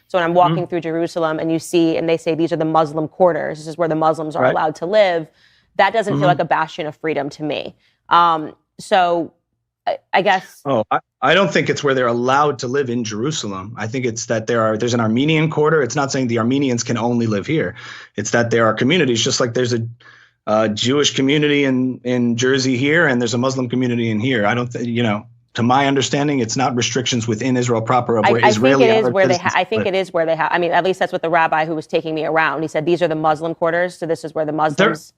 So when I'm walking through Jerusalem and you see, and they say these are the Muslim quarters, this is where the Muslims are allowed to live, that doesn't feel like a bastion of freedom to me. So I guess. Oh, I don't think it's where they're allowed to live in Jerusalem. I think it's that there's an Armenian quarter. It's not saying the Armenians can only live here. It's that there are communities, just like there's a Jewish community in Jersey here, and there's a Muslim community in here. I don't think, to my understanding, it's not restrictions within Israel proper of where Israeli. I think it is where they have. I mean, at least that's what the rabbi who was taking me around. He said these are the Muslim quarters, so this is where the Muslims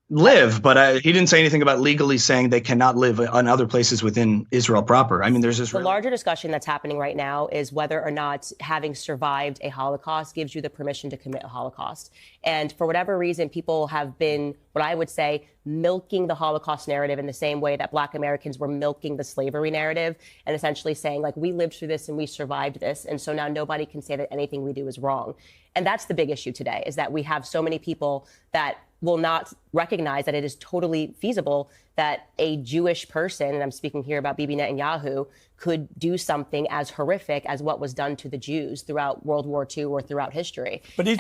live, but he didn't say anything about legally saying they cannot live in other places within Israel proper. I mean, there's this. The larger discussion that's happening right now is whether or not having survived a Holocaust gives you the permission to commit a Holocaust. And for whatever reason, people have been, what I would say, milking the Holocaust narrative in the same way that Black Americans were milking the slavery narrative, and essentially saying, like, we lived through this and we survived this. And so now nobody can say that anything we do is wrong. And that's the big issue today, is that we have so many people that will not recognize that it is totally feasible that a Jewish person, and I'm speaking here about Bibi Netanyahu, could do something as horrific as what was done to the Jews throughout World War II or throughout history. But is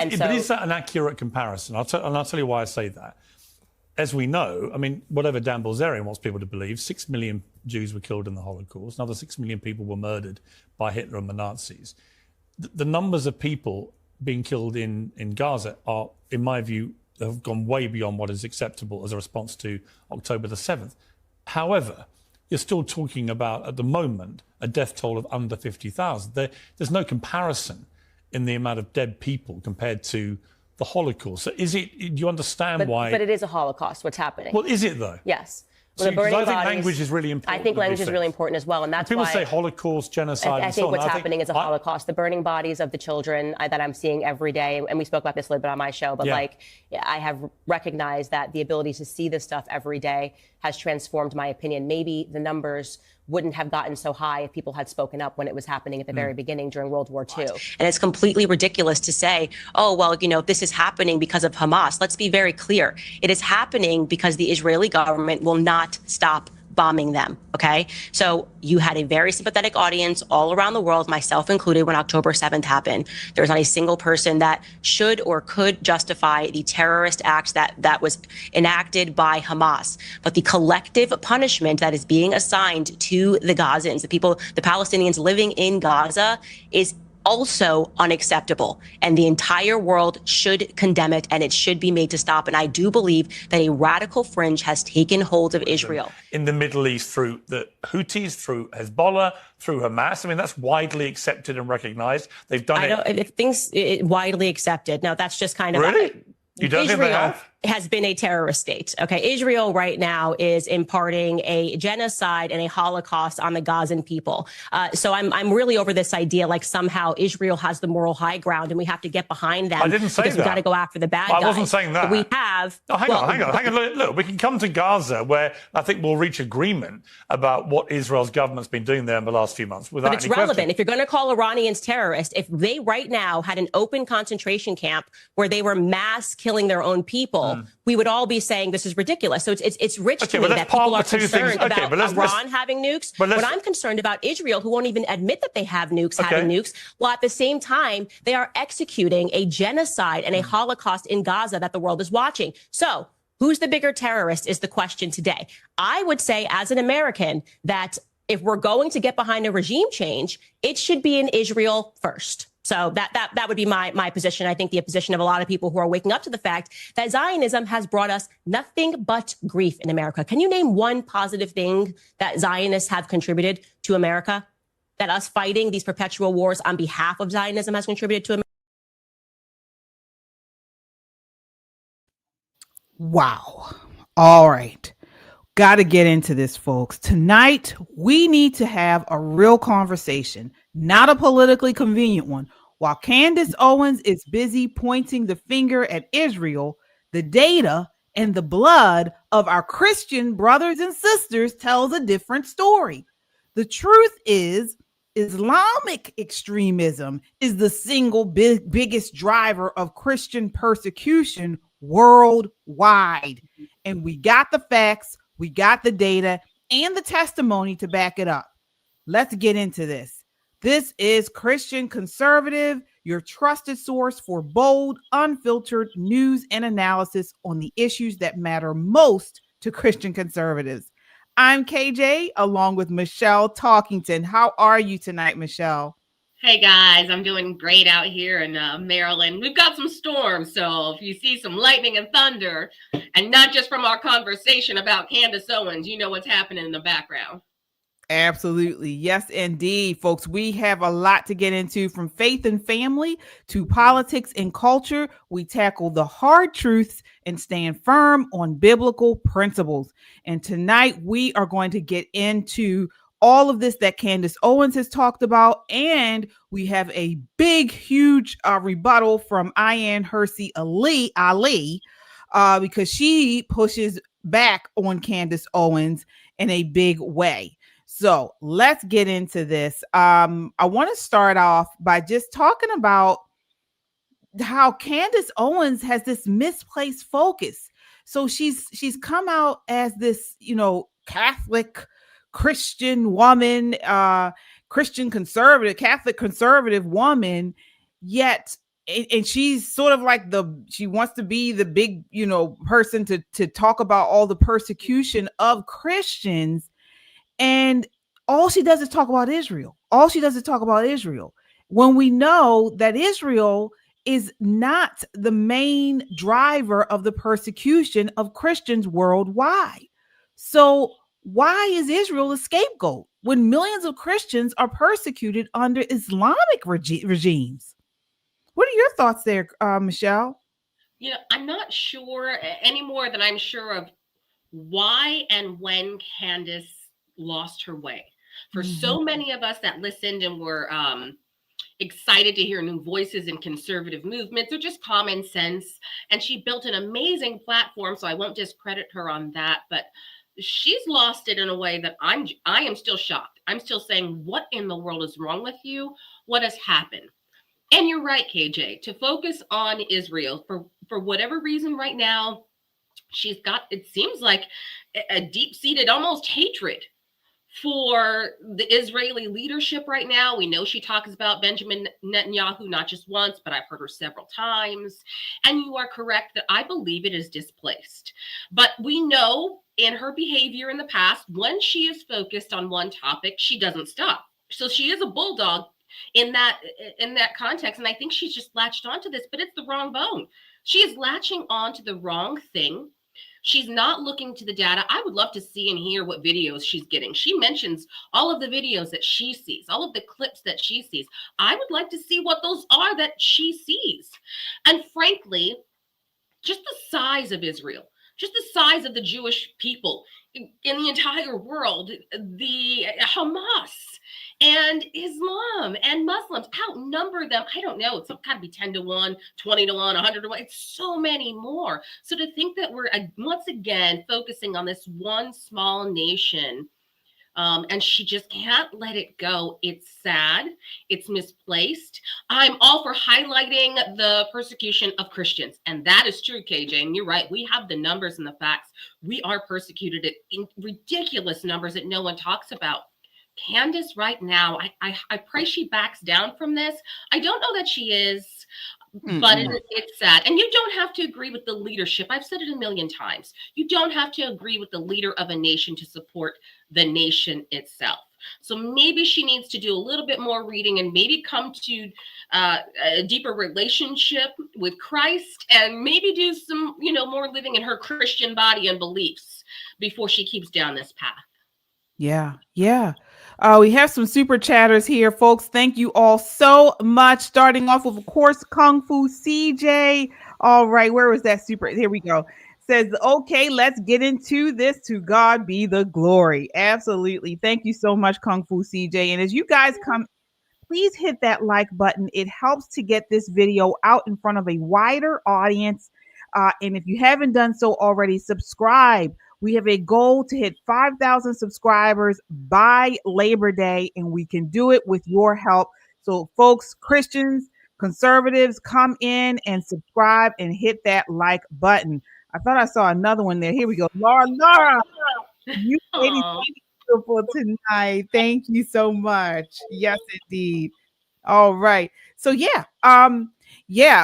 that an accurate comparison? I'll tell you why I say that. As we know, I mean, whatever Dan Bilzerian wants people to believe, 6 million Jews were killed in the Holocaust. Another 6 million people were murdered by Hitler and the Nazis. The numbers of people being killed in Gaza are, in my view, have gone way beyond what is acceptable as a response to October the 7th. However, you're still talking about, at the moment, a death toll of under 50,000. There's no comparison in the amount of dead people compared to the Holocaust. So do you understand why? But it is a Holocaust, what's happening. Well, is it though? Yes. So, I think language is really important. I think language is really important as well, and that's people why say Holocaust, genocide. I think what's happening is a Holocaust. The burning bodies of the children that I'm seeing every day, and we spoke about this a little bit on my show, but I have recognized that the ability to see this stuff every day has transformed my opinion. Maybe the numbers wouldn't have gotten so high if people had spoken up when it was happening at the very beginning during World War II. And it's completely ridiculous to say, oh, well, this is happening because of Hamas. Let's be very clear. It is happening because the Israeli government will not stop bombing them, okay? So you had a very sympathetic audience all around the world, myself included, when October 7th happened. There was not a single person that should or could justify the terrorist acts that was enacted by Hamas. But the collective punishment that is being assigned to the Gazans, the Palestinians living in Gaza, is also unacceptable, and the entire world should condemn it, and it should be made to stop. And I do believe that a radical fringe has taken hold of Israel. In the Middle East, through the Houthis, through Hezbollah, through Hamas. I mean, that's widely accepted and recognized. They've done it widely accepted. Now, that's just kind of... Really? You don't think they have? Has been a terrorist state. Okay, Israel right now is imparting a genocide and a Holocaust on the Gazan people. So I'm really over this idea like somehow Israel has the moral high ground and we have to get behind them. I didn't say because that. we got to go after the bad guys. I wasn't saying that. But we have. Oh, hang on. Look, we can come to Gaza where I think we'll reach agreement about what Israel's government's been doing there in the last few months. But it's relevant. If you're going to call Iranians terrorists, if they right now had an open concentration camp where they were mass killing their own people, we would all be saying this is ridiculous. So it's rich to me that people are concerned about Iran having nukes. But I'm concerned about Israel, who won't even admit that they have nukes, having nukes, while at the same time they are executing a genocide and a Holocaust in Gaza that the world is watching. So who's the bigger terrorist is the question today. I would say as an American that if we're going to get behind a regime change, it should be in Israel first. So that would be my position. I think the position of a lot of people who are waking up to the fact that Zionism has brought us nothing but grief in America. Can you name one positive thing that Zionists have contributed to America? That us fighting these perpetual wars on behalf of Zionism has contributed to America? Wow. All right. Got to get into this, folks. Tonight, we need to have a real conversation, not a politically convenient one. While Candace Owens is busy pointing the finger at Israel, the data and the blood of our Christian brothers and sisters tells a different story. The truth is, Islamic extremism is the single biggest driver of Christian persecution worldwide. And we got the facts, we got the data, and the testimony to back it up. Let's get into this. This is Christian Conservative, your trusted source for bold, unfiltered news and analysis on the issues that matter most to Christian conservatives. I'm KJ, along with Michelle Talkington. How are you tonight, Michelle? Hey guys, I'm doing great out here in Maryland. We've got some storms, so if you see some lightning and thunder, and not just from our conversation about Candace Owens, you know what's happening in the background. Absolutely. Yes, indeed, folks. We have a lot to get into, from faith and family to politics and culture. We tackle the hard truths and stand firm on biblical principles. And tonight we are going to get into all of this that Candace Owens has talked about. And we have a big, huge rebuttal from Ayaan Hirsi Ali, because she pushes back on Candace Owens in a big way. So let's get into this. I want to start off by just talking about how Candace Owens has this misplaced focus. So she's come out as this, Catholic Christian woman, Christian conservative, Catholic conservative woman, yet and she's sort of like she wants to be the big, person to talk about all the persecution of Christians. And all she does is talk about Israel. When we know that Israel is not the main driver of the persecution of Christians worldwide. So why is Israel a scapegoat when millions of Christians are persecuted under Islamic regimes? What are your thoughts there, Michelle? I'm not sure any more than I'm sure of why and when Candace lost her way. For so many of us that listened and were excited to hear new voices in conservative movements or just common sense, and she built an amazing platform, so I won't discredit her on that, but she's lost it in a way that I am still shocked. I'm still saying, what in the world is wrong with you? What has happened? And you're right, KJ, to focus on Israel for whatever reason right now, she's got, it seems like, a deep-seated almost hatred for the Israeli leadership right now. We know she talks about Benjamin Netanyahu not just once, but I've heard her several times. And you are correct that I believe it is displaced. But we know in her behavior in the past, when she is focused on one topic, she doesn't stop. So she is a bulldog in that context. And I think she's just latched onto this, but it's the wrong bone. She is latching onto the wrong thing. She's not looking to the data. I would love to see and hear what videos she's getting. She mentions all of the videos that she sees, all of the clips that she sees. I would like to see what those are that she sees. And frankly, just the size of Israel, just the size of the Jewish people in the entire world, the Hamas and Islam and Muslims outnumber them. I don't know. It's got to be 10 to 1, 20 to 1, 100 to 1. It's so many more. So to think that we're once again focusing on this one small nation, and she just can't let it go. It's sad. It's misplaced. I'm all for highlighting the persecution of Christians. And that is true, KJ. And you're right. We have the numbers and the facts. We are persecuted in ridiculous numbers that no one talks about. Candace right now, I pray she backs down from this. I don't know that she is, but it's sad. And you don't have to agree with the leadership. I've said it a million times. You don't have to agree with the leader of a nation to support the nation itself. So maybe she needs to do a little bit more reading and maybe come to a deeper relationship with Christ and maybe do some, more living in her Christian body and beliefs before she keeps down this path. Yeah. We have some super chatters here, folks. Thank you all so much. Starting off with, of course, Kung Fu CJ. All right, where was that super? Here we go. Says, okay, let's get into this. To God be the glory. Absolutely. Thank you so much, Kung Fu CJ. And as you guys come, please hit that like button. It helps to get this video out in front of a wider audience. And if you haven't done so already, subscribe. We have a goal to hit 5,000 subscribers by Labor Day, and we can do it with your help. So folks, Christians, conservatives, come in and subscribe and hit that like button. I thought I saw another one there. Here we go. Laura, you beautiful tonight. Thank you so much. Yes, indeed. All right. So yeah,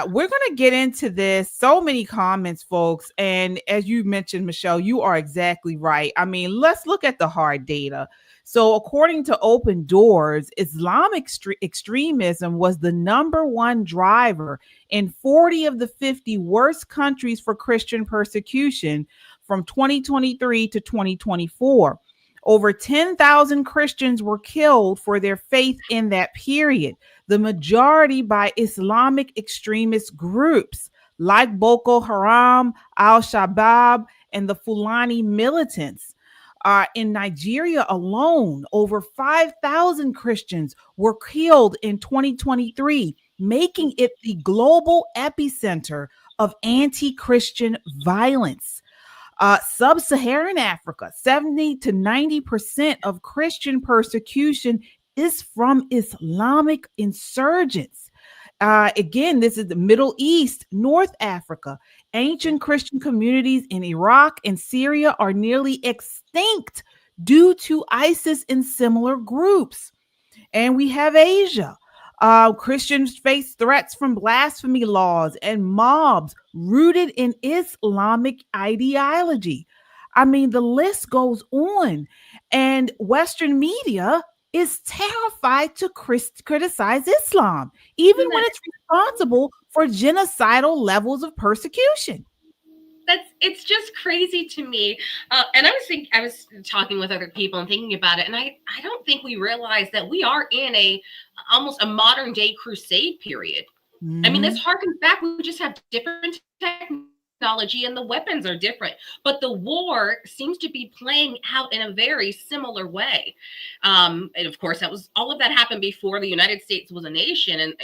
we're gonna get into this. So many comments, folks. And as you mentioned, Michelle, you are exactly right. I mean, let's look at the hard data. So, according to Open Doors, Islamic extremism was the number one driver in 40 of the 50 worst countries for Christian persecution from 2023 to 2024. Over 10,000 Christians were killed for their faith in that period, the majority by Islamic extremist groups like Boko Haram, Al-Shabaab, and the Fulani militants. In Nigeria alone, over 5,000 Christians were killed in 2023, making it the global epicenter of anti-Christian violence. Sub-Saharan Africa, 70 to 90% of Christian persecution is from Islamic insurgents. Again, this is the Middle East, North Africa. Ancient Christian communities in Iraq and Syria are nearly extinct due to ISIS and similar groups. And we have Asia. Christians face threats from blasphemy laws and mobs rooted in Islamic ideology. I mean, the list goes on. And Western media is terrified to criticize Islam, even when it's responsible for genocidal levels of persecution. It's just crazy to me. And I was talking with other people and thinking about it, and I don't think we realize that we are in almost a modern day crusade period. I mean, this harkens back. We just have different technology and the weapons are different, but the war seems to be playing out in a very similar way. And of course, all of that happened before the United States was a nation. And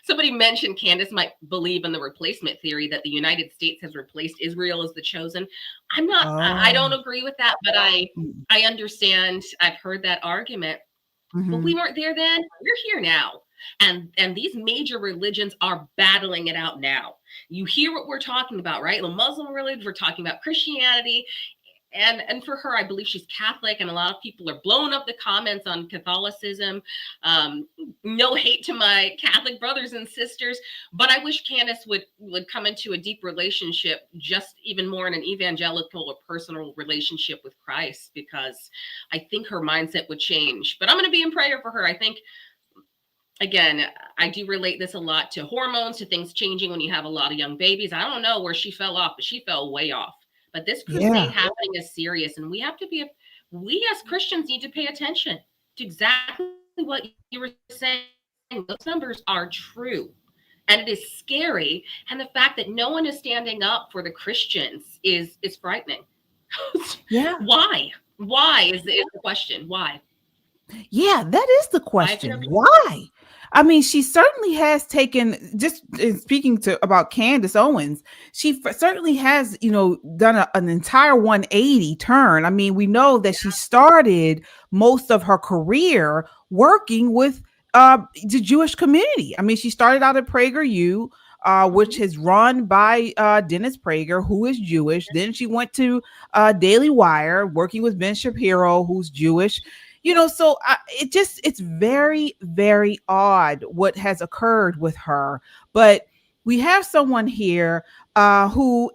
somebody mentioned Candace might believe in the replacement theory that the United States has replaced Israel as the chosen. I don't agree with that, but I understand. I've heard that argument, but we weren't there then. We're here now. And these major religions are battling it out now. You hear what we're talking about, right? The Muslim religion, we're talking about Christianity. And for her, I believe she's Catholic, and a lot of people are blowing up the comments on Catholicism. No hate to my Catholic brothers and sisters, but I wish Candace would come into a deep relationship, just even more in an evangelical or personal relationship with Christ, because I think her mindset would change. But I'm going to be in prayer for her. I think, again, I do relate this a lot to hormones, to things changing when you have a lot of young babies. I don't know where she fell off, but she fell way off. But this crusade happening is serious, and we as Christians need to pay attention to exactly what you were saying. Those numbers are true, and it is scary. And the fact that no one is standing up for the Christians is frightening. Why? Why is the question? Why? Yeah, that is the question. Why? I mean, she certainly has taken, just speaking about Candace Owens, she certainly has, done an entire 180 turn. I mean, we know that she started most of her career working with the Jewish community. I mean, she started out at PragerU, which is run by Dennis Prager, who is Jewish. Then she went to Daily Wire, working with Ben Shapiro, who's Jewish. So it's very, very odd what has occurred with her. But we have someone here who's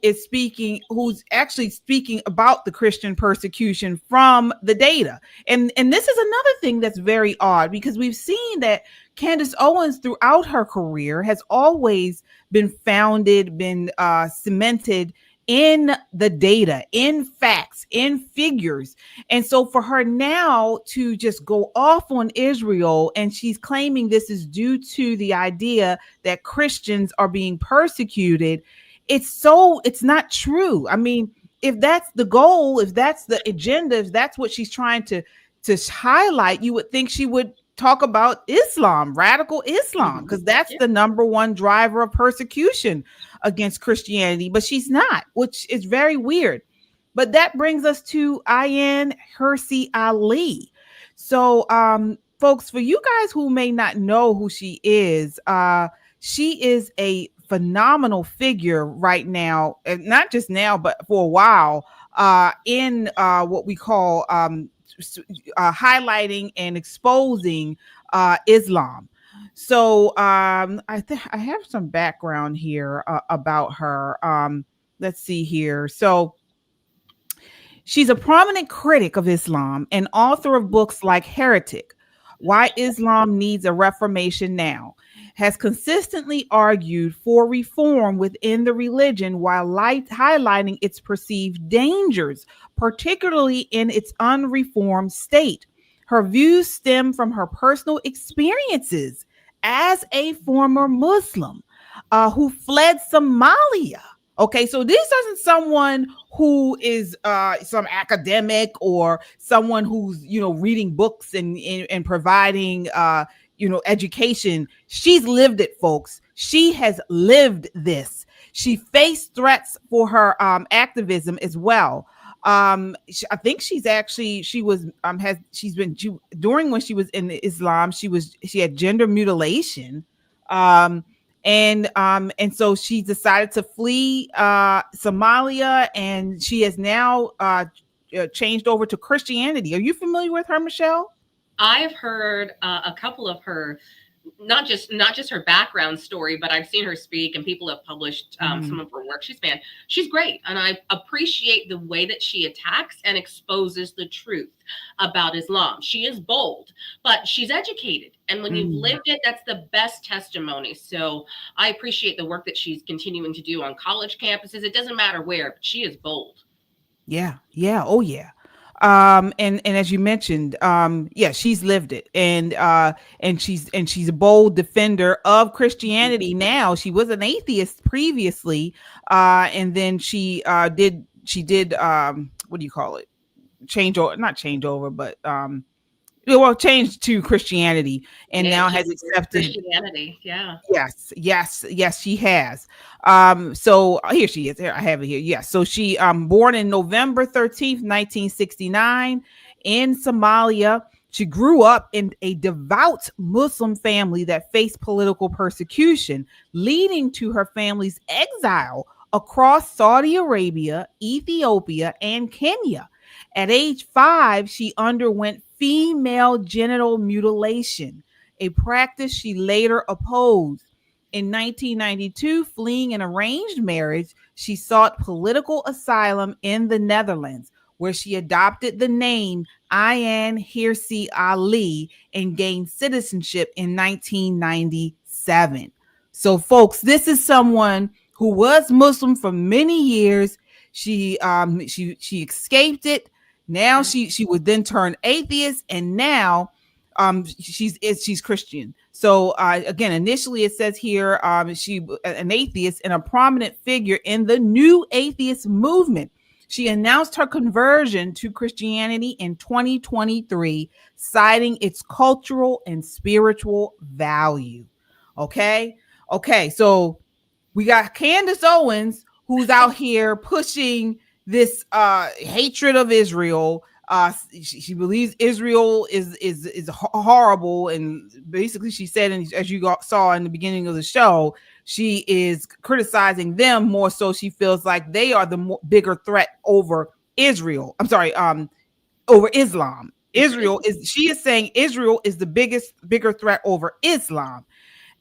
actually speaking about the Christian persecution from the data. And this is another thing that's very odd, because we've seen that Candace Owens throughout her career has always been cemented in the data, in facts, in figures. And so for her now to just go off on Israel, and she's claiming this is due to the idea that Christians are being persecuted, it's not true. I mean, if that's the goal, if that's the agenda, if that's what she's trying to highlight, you would think she would talk about Islam, radical Islam, because that's the number one driver of persecution against Christianity, but she's not, which is very weird. But that brings us to Ayaan Hirsi Ali. So, folks, for you guys who may not know who she is a phenomenal figure right now, and not just now, but for a while, in what we call highlighting and exposing Islam. So I have some background here about her. Let's see here. So she's a prominent critic of Islam and author of books like Heretic, Why Islam Needs a Reformation Now, has consistently argued for reform within the religion while highlighting its perceived dangers, particularly in its unreformed state. Her views stem from her personal experiences as a former Muslim who fled Somalia. Okay, so this isn't someone who is some academic or someone who's, reading books and providing, education. She's lived it, folks. She has lived this. She faced threats for her activism as well. I think during when she was in Islam, she had gender mutilation. And so she decided to flee Somalia, and she has now changed over to Christianity. Are you familiar with her, Michelle? I've heard a couple of her, not just her background story, but I've seen her speak, and people have published some of her work. She's great, and I appreciate the way that she attacks and exposes the truth about Islam. She is bold, but she's educated, and when you've lived it, that's the best testimony. So I appreciate the work that she's continuing to do on college campuses. It doesn't matter where, but she is bold. Yeah. Oh yeah. And as you mentioned, she's lived it, and she's a bold defender of Christianity. Now, she was an atheist previously, and then she did what do you call it? Change to Christianity, and now has accepted Christianity. Yeah. Yes, she has. So here she is. Here I have it here. Yes. So she born in November 13th, 1969 in Somalia. She grew up in a devout Muslim family that faced political persecution, leading to her family's exile across Saudi Arabia, Ethiopia, and Kenya. At age 5, she underwent female genital mutilation, a practice she later opposed. In 1992, fleeing an arranged marriage, she sought political asylum in the Netherlands, where she adopted the name Ayaan Hirsi Ali and gained citizenship in 1997. So, folks, this is someone who was Muslim for many years. She escaped it. Now she would then turn atheist, and now she's Christian. So again, initially it says here she an atheist and a prominent figure in the new atheist movement. She announced her conversion to Christianity in 2023, citing its cultural and spiritual value. Okay, so we got Candace Owens, who's out here pushing this hatred of Israel. She believes Israel is horrible, and basically she said, and as you saw in the beginning of the show, she is criticizing them more so. She feels like they are the bigger threat over Israel. I'm sorry, over Islam. She is saying Israel is the bigger threat over Islam.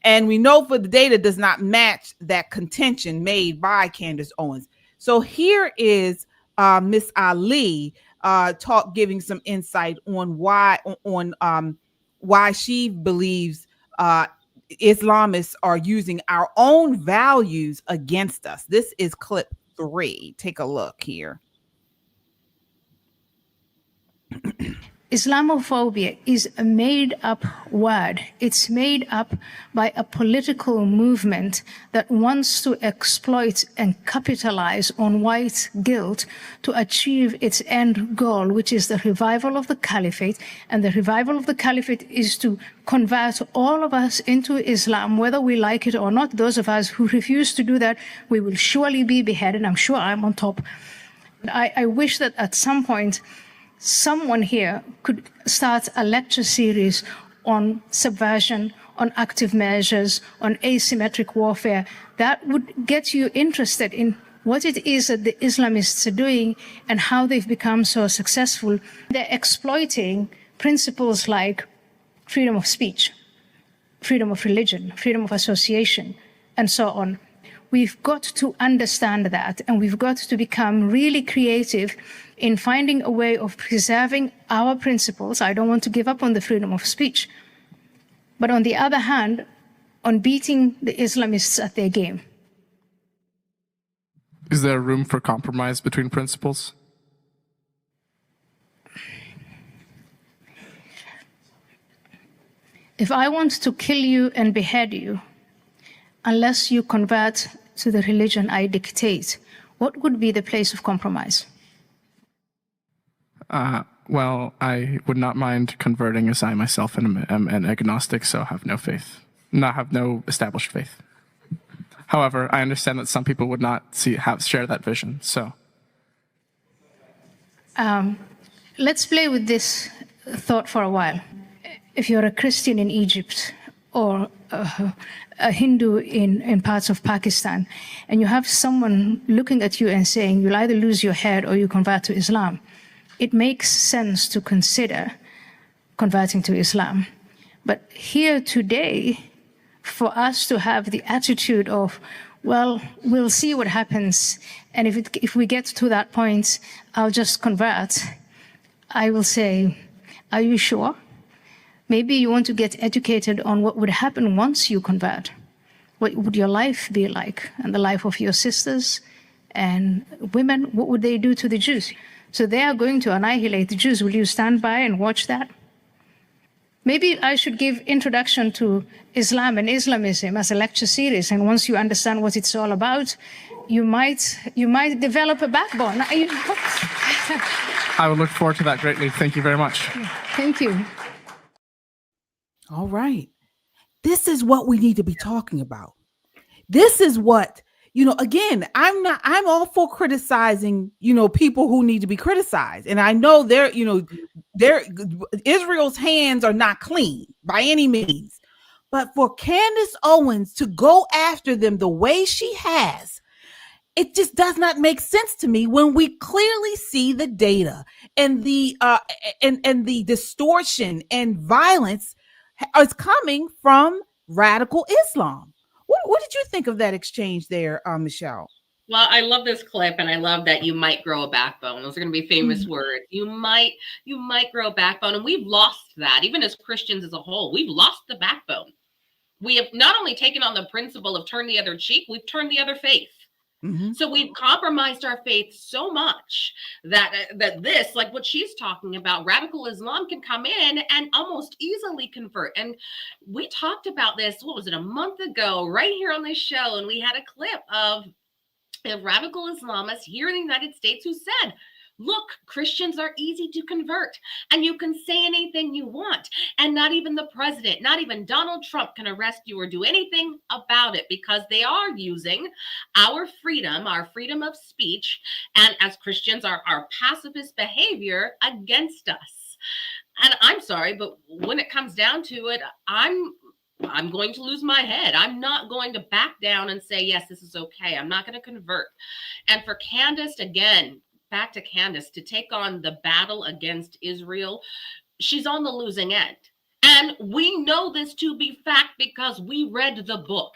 And we know for the data does not match that contention made by Candace Owens. So here is Miss Ali giving some insight on why she believes Islamists are using our own values against us. This is clip 3. Take a look here. Islamophobia is a made-up word. It's made up by a political movement that wants to exploit and capitalize on white guilt to achieve its end goal, which is the revival of the caliphate. And the revival of the caliphate is to convert all of us into Islam, whether we like it or not. Those of us who refuse to do that, we will surely be beheaded. I'm sure I'm on top. I wish that at some point, someone here could start a lecture series on subversion, on active measures, on asymmetric warfare. That would get you interested in what it is that the Islamists are doing and how they've become so successful. They're exploiting principles like freedom of speech, freedom of religion, freedom of association, and so on. We've got to understand that, and we've got to become really creative in finding a way of preserving our principles. I don't want to give up on the freedom of speech, but on the other hand, on beating the Islamists at their game. Is there room for compromise between principles? If I want to kill you and behead you, unless you convert to the religion I dictate, what would be the place of compromise? Well, I would not mind converting, as I myself am an agnostic, so have no faith, have no established faith. However, I understand that some people would not share that vision. So, let's play with this thought for a while. If you're a Christian in Egypt or a Hindu in parts of Pakistan, and you have someone looking at you and saying you'll either lose your head or you convert to Islam, it makes sense to consider converting to Islam. But here today, for us to have the attitude of, well, we'll see what happens, and if we get to that point, I'll just convert, I will say, are you sure? Maybe you want to get educated on what would happen once you convert. What would your life be like, and the life of your sisters and women? What would they do to the Jews? So they are going to annihilate the Jews. Will you stand by and watch that? Maybe I should give Introduction to Islam and Islamism as a lecture series, and once you understand what it's all about, you might develop a backbone. I would look forward to that greatly. Thank you very much. Thank you. All right. This is what we need to be talking about. This is what, again, I'm all for criticizing, people who need to be criticized. And I know Israel's hands are not clean by any means, but for Candace Owens to go after them the way she has, it just does not make sense to me when we clearly see the data and the distortion and violence is coming from radical Islam. What did you think of that exchange there, Michelle? Well, I love this clip, and I love that you might grow a backbone. Those are going to be famous words. You might grow a backbone, and we've lost that. Even as Christians as a whole, we've lost the backbone. We have not only taken on the principle of turn the other cheek, we've turned the other faith. Mm-hmm. So we've compromised our faith so much that this, like what she's talking about, radical Islam can come in and almost easily convert. And we talked about this, what was it, a month ago, right here on this show, and we had a clip of a radical Islamist here in the United States who said, look, Christians are easy to convert, and you can say anything you want, and not even the president, not even Donald Trump can arrest you or do anything about it, because they are using our freedom of speech, and as Christians, our pacifist behavior against us. And I'm sorry, but when it comes down to it, I'm going to lose my head. I'm not going to back down and say, yes, this is okay. I'm not going to convert. And for Candace, again, back to Candace, to take on the battle against Israel, she's on the losing end. And we know this to be fact because we read the book.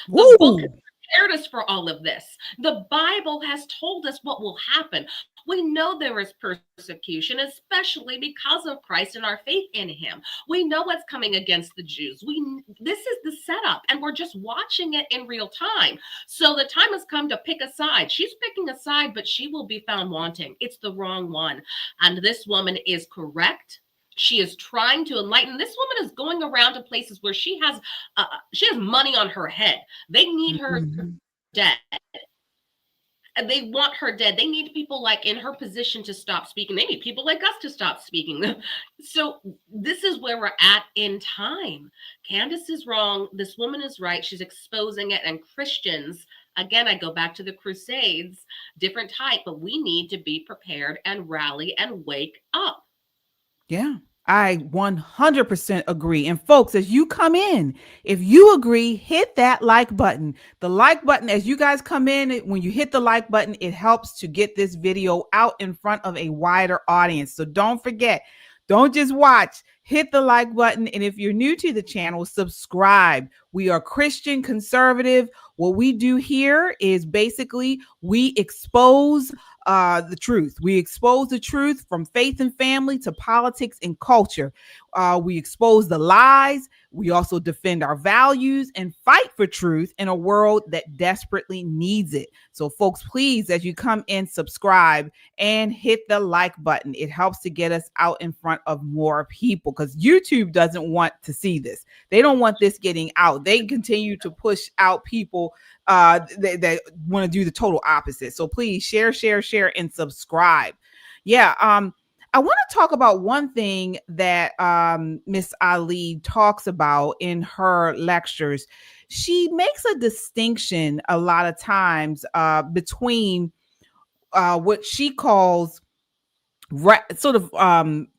The book has prepared us for all of this. The Bible has told us what will happen. We know there is persecution, especially because of Christ and our faith in him. We know what's coming against the Jews. This is the setup, and we're just watching it in real time. So the time has come to pick a side. She's picking a side, but she will be found wanting. It's the wrong one. And this woman is correct. She is trying to enlighten. This woman is going around to places where she has money on her head. They need her dead. They want her dead. They need people like in her position to stop speaking. They need people like us to stop speaking. So this is where we're at in time. Candace is wrong. This woman is right. She's exposing it. And Christians, again, I go back to the Crusades, different type, but we need to be prepared and rally and wake up. Yeah, I 100% agree. And folks, as you come in, if you agree, hit that like button. The like button, as you guys come in, when you hit the like button, it helps to get this video out in front of a wider audience. So don't forget, don't just watch, hit the like button. And if you're new to the channel, subscribe. We are Christian conservative. What we do here is basically we expose the truth. We expose the truth from faith and family to politics and culture. We expose the lies. We also defend our values and fight for truth in a world that desperately needs it. So folks, please, as you come in, subscribe and hit the like button. It helps to get us out in front of more people because YouTube doesn't want to see this. They don't want this getting out. They continue to push out people that want to do the total opposite. So please share, and subscribe. Yeah. I want to talk about one thing that Miss Ali talks about in her lectures. She makes a distinction a lot of times between what she calls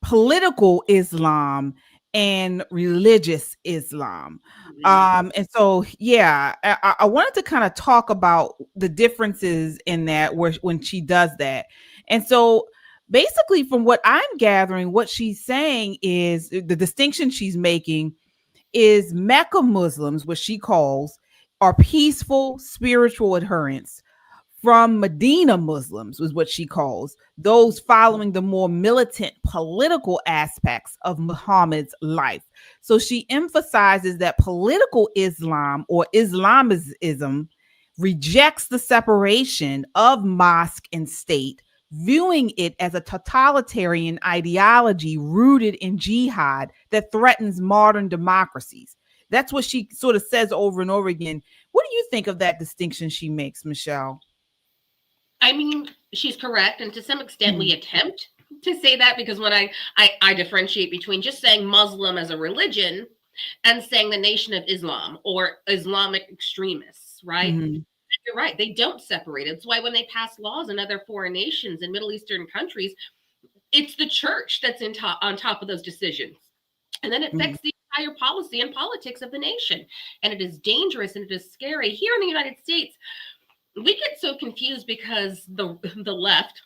political Islam and religious Islam. And so, yeah, I wanted to kind of talk about the differences in that when she does that. And so basically, from what I'm gathering, what she's saying is the distinction she's making is Mecca Muslims, what she calls, are peaceful spiritual adherents from Medina Muslims, is what she calls those following the more militant political aspects of Muhammad's life. So she emphasizes that political Islam or Islamism rejects the separation of mosque and state, viewing it as a totalitarian ideology rooted in jihad that threatens modern democracies. That's what she sort of says over and over again. What do you think of that distinction she makes, Michelle? I mean, she's correct. And to some extent, we attempt to say that because when I differentiate between just saying Muslim as a religion and saying the Nation of Islam or Islamic extremists, right? You're right. They don't separate. It's why when they pass laws in other foreign nations and Middle Eastern countries, it's the church that's on top of those decisions. And then it affects the entire policy and politics of the nation. And it is dangerous and it is scary. Here in the United States, we get so confused because the left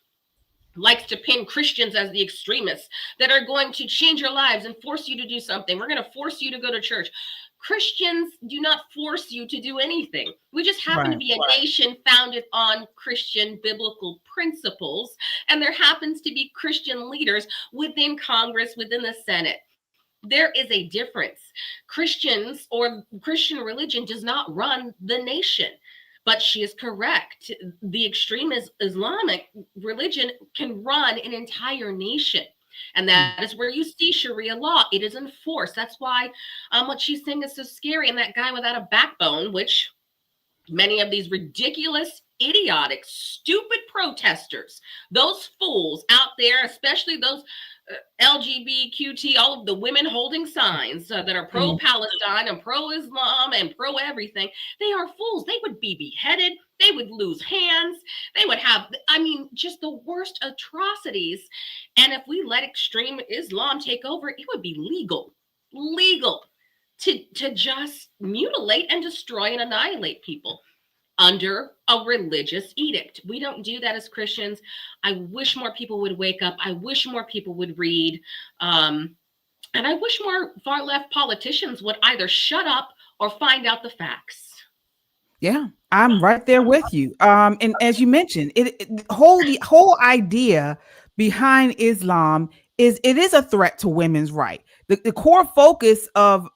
likes to pin Christians as the extremists that are going to change your lives and force you to do something. We're going to force you to go to church. Christians do not force you to do anything. We just happen to be a nation founded on Christian biblical principles. And there happens to be Christian leaders within Congress, within the Senate. There is a difference. Christians or Christian religion does not run the nation. But she is correct. The extreme Islamic religion can run an entire nation. And that is where you see Sharia law. It is enforced. That's why what she's saying is so scary. And that guy without a backbone, which many of these ridiculous, idiotic, stupid protesters, those fools out there, especially those LGBTQT, all of the women holding signs that are pro-Palestine and pro-Islam and pro-everything, they are fools. They would be beheaded. They would lose hands. They would have, just the worst atrocities. And if we let extreme Islam take over, it would be legal to just mutilate and destroy and annihilate people under a religious edict. We don't do that as Christians. I wish more people would wake up. I wish more people would read. And I wish more far left politicians would either shut up or find out the facts. Yeah, I'm right there with you. And as you mentioned, the whole idea behind Islam is it is a threat to women's rights. The core focus of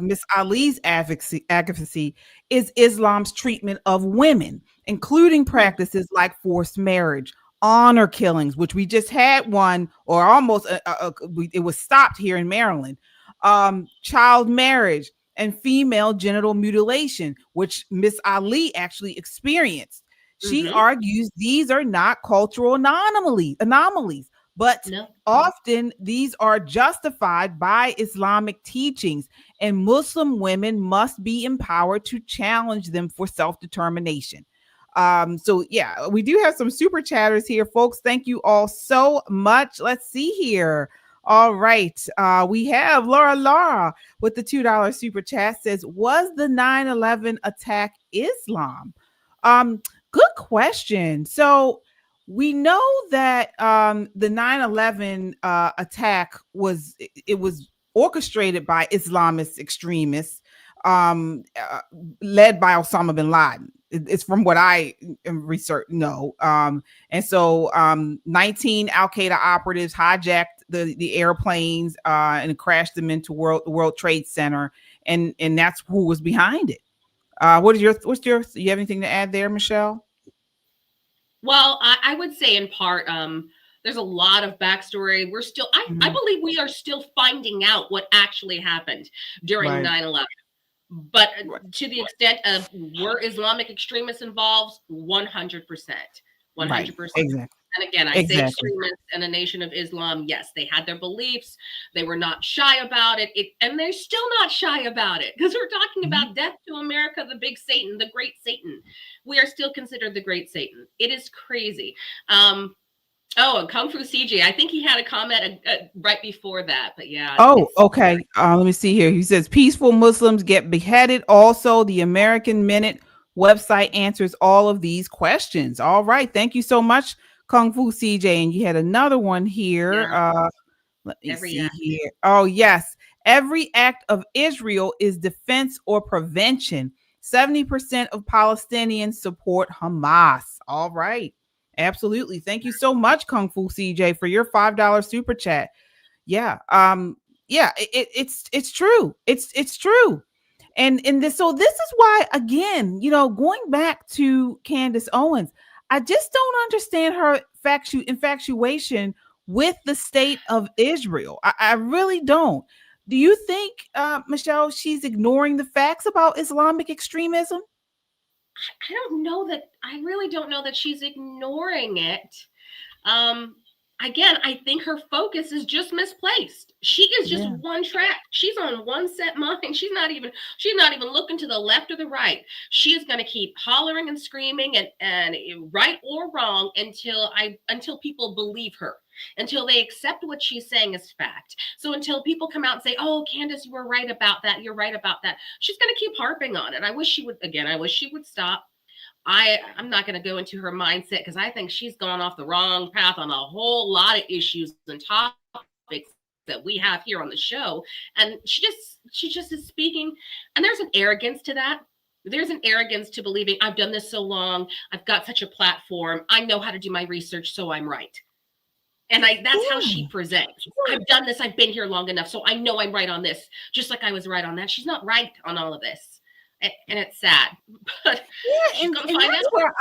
Miss Ali's advocacy is Islam's treatment of women, including practices like forced marriage, honor killings, which we just had one, or almost it was stopped here in Maryland, child marriage, and female genital mutilation, which Miss Ali actually experienced. She argues these are not cultural anomalies. But often these are justified by Islamic teachings, and Muslim women must be empowered to challenge them for self-determination. So yeah, we do have some super chatters here, folks. Thank you all so much. Let's see here. All right. We have Laura with the $2 super chat says, was the 9/11 attack Islam? Good question. So we know that the 9/11 attack was orchestrated by Islamist extremists, led by Osama bin Laden. It's from what I research know. And so 19 Al Qaeda operatives hijacked the airplanes and crashed them into the World Trade Center, and that's who was behind it. Do you have anything to add there, Michelle? Well, I would say in part, there's a lot of backstory. We're still, I believe we are still finding out what actually happened during 9/11. But to the extent of were Islamic extremists involved, 100%. 100%. Exactly. And again, I say extremists and a nation of Islam, yes, they had their beliefs. They were not shy about it. And they're still not shy about it, because we're talking about death to America, the big Satan, the great Satan. We are still considered the great Satan. It is crazy. And Kung Fu CJ, I think he had a comment right before that, but yeah. Oh, okay. Let me see here. He says peaceful Muslims get beheaded. Also, the American Minute website answers all of these questions. All right. Thank you so much, Kung Fu CJ. And you had another one here. Yeah. Let me see here. Oh, yes. Every act of Israel is defense or prevention. 70% of Palestinians support Hamas. All right. Absolutely. Thank you so much, Kung Fu CJ, for your $5 super chat. Yeah. It's true. It's true. And this is why, again, going back to Candace Owens, I just don't understand her infatuation with the state of Israel. I really don't. Do you think, Michelle, she's ignoring the facts about Islamic extremism? I really don't know that she's ignoring it. Again, I think her focus is just misplaced. She is just one track. She's on one set mind. She's not even looking to the left or the right. She is going to keep hollering and screaming and right or wrong until people believe her, until they accept what she's saying as fact. So until people come out and say, "Oh, Candace, you were right about that. You're right about that," she's going to keep harping on it. I wish she would stop. I'm not going to go into her mindset, because I think she's gone off the wrong path on a whole lot of issues and topics that we have here on the show. And she just is speaking. And there's an arrogance to that. There's an arrogance to believing, I've done this so long. I've got such a platform. I know how to do my research, so I'm right. And that's how she presents. I've done this. I've been here long enough, so I know I'm right on this, just like I was right on that. She's not right on all of this. And it's sad, but and that's where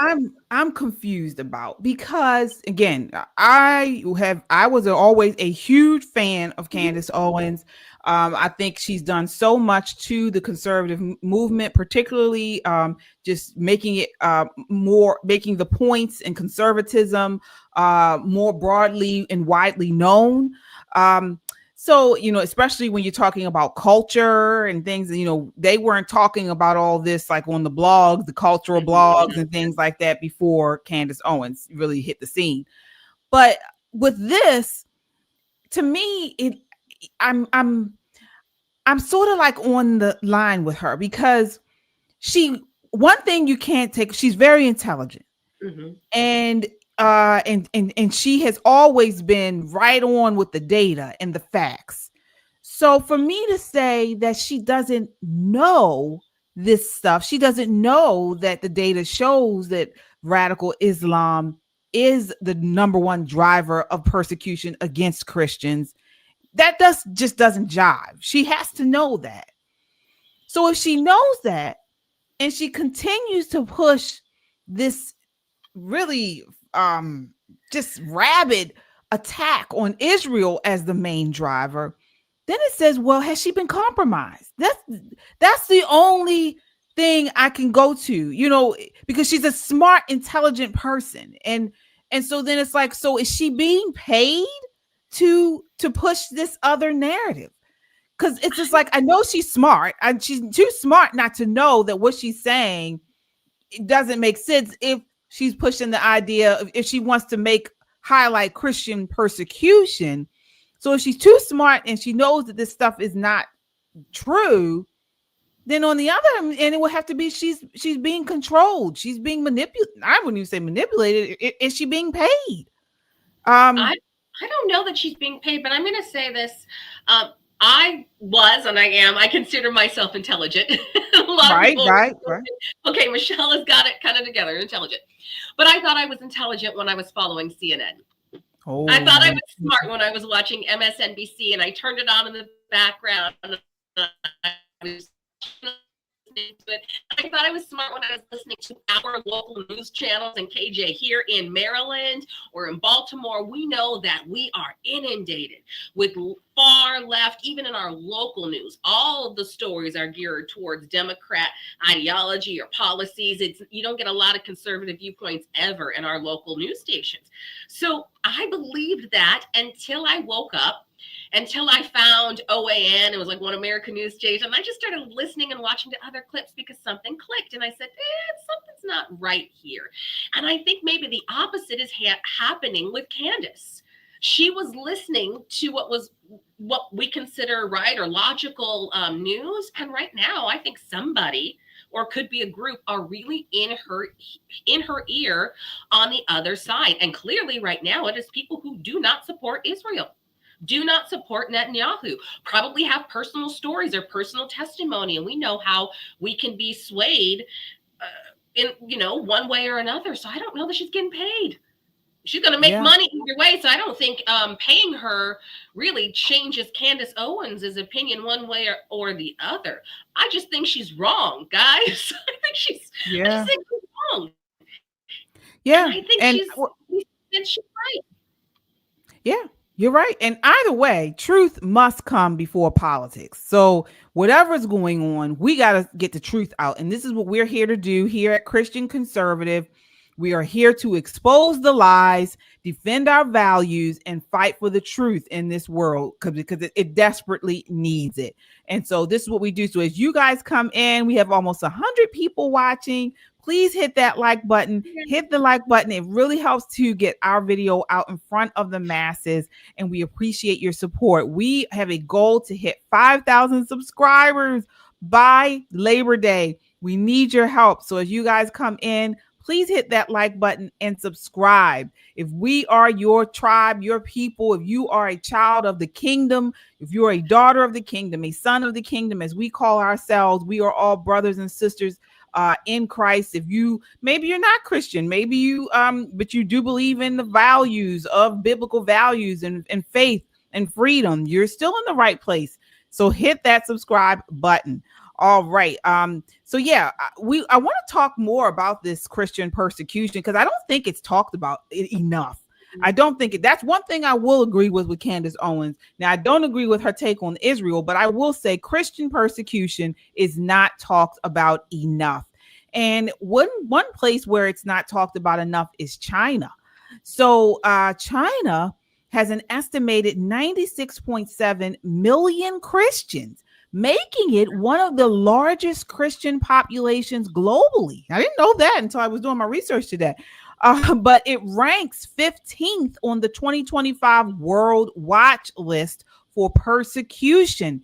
I'm confused about, because again, I was always a huge fan of Candace Owens. I think she's done so much to the conservative movement, particularly just making it making the points and conservatism more broadly and widely known. So, especially when you're talking about culture and things, they weren't talking about all this like on the blogs, the cultural blogs and things like that before Candace Owens really hit the scene. But with this, to me, I'm sort of like on the line with her, because one thing you can't take, she's very intelligent. And she has always been right on with the data and the facts. So for me to say that she doesn't know this stuff, she doesn't know that the data shows that radical Islam is the number one driver of persecution against Christians, that just doesn't jive. She has to know that. So if she knows that, and she continues to push this really just rabid attack on Israel as the main driver, then it says, well, has she been compromised? That's the only thing I can go to, because she's a smart, intelligent person. And so then it's like, so is she being paid to push this other narrative? Because it's just like, I know she's smart, and she's too smart not to know that what she's saying, it doesn't make sense if she's pushing the idea of, if she wants to highlight Christian persecution. So if she's too smart and she knows that this stuff is not true, then on the other hand, it would have to be she's being controlled. She's being manipulated. I wouldn't even say manipulated. Is she being paid? I don't know that she's being paid, but I'm going to say this. I was, and I am, I consider myself intelligent. A lot of people, right. Okay, Michelle has got it kind of together, intelligent. But I thought I was intelligent when I was following CNN. Oh. I thought I was smart when I was watching MSNBC, and I turned it on in the background. And I was listening to it. I thought I was smart when I was listening to our local news channels and KJ here in Maryland or in Baltimore. We know that we are inundated with far left, even in our local news. All of the stories are geared towards Democrat ideology or policies. You don't get a lot of conservative viewpoints ever in our local news stations. So I believed that until I woke up, until I found OAN. It was like One American News Station. I just started listening and watching to other clips because something clicked. And I said, something's not right here. And I think maybe the opposite is happening with Candace. She was listening to what we consider right or logical news. And right now, I think somebody, or could be a group, are really in her ear on the other side. And clearly right now, it is people who do not support Israel, do not support Netanyahu, probably have personal stories or personal testimony. And we know how we can be swayed in, one way or another. So I don't know that she's getting paid. She's going to make money either way. So I don't think paying her really changes Candace Owens' opinion one way or the other. I just think she's wrong, guys. I just think she's wrong. Yeah. And I think she's right. Yeah. You're right. And either way, truth must come before politics. So whatever's going on, we got to get the truth out. And this is what we're here to do here at Christian Conservative. We are here to expose the lies, defend our values, and fight for the truth in this world because it desperately needs it. And so this is what we do. So as you guys come in, we have almost 100 people watching. Please hit that like button. Hit the like button. It really helps to get our video out in front of the masses, and we appreciate your support. We have a goal to hit 5,000 subscribers by Labor Day. We need your help. So as you guys come in, please hit that like button and subscribe. If we are your tribe, your people, if you are a child of the kingdom, if you're a daughter of the kingdom, a son of the kingdom, as we call ourselves, we are all brothers and sisters in Christ. If maybe you're not Christian, maybe you but you do believe in the values of biblical values and faith and freedom, you're still in the right place. So hit that subscribe button. All right. So yeah, I want to talk more about this Christian persecution because I don't think it's talked about enough. I don't think that's one thing I will agree with Candace Owens. Now, I don't agree with her take on Israel, but I will say Christian persecution is not talked about enough. And one place where it's not talked about enough is China. So China has an estimated 96.7 million Christians, making it one of the largest Christian populations globally. I didn't know that until I was doing my research today. But it ranks 15th on the 2025 World Watch list for persecution,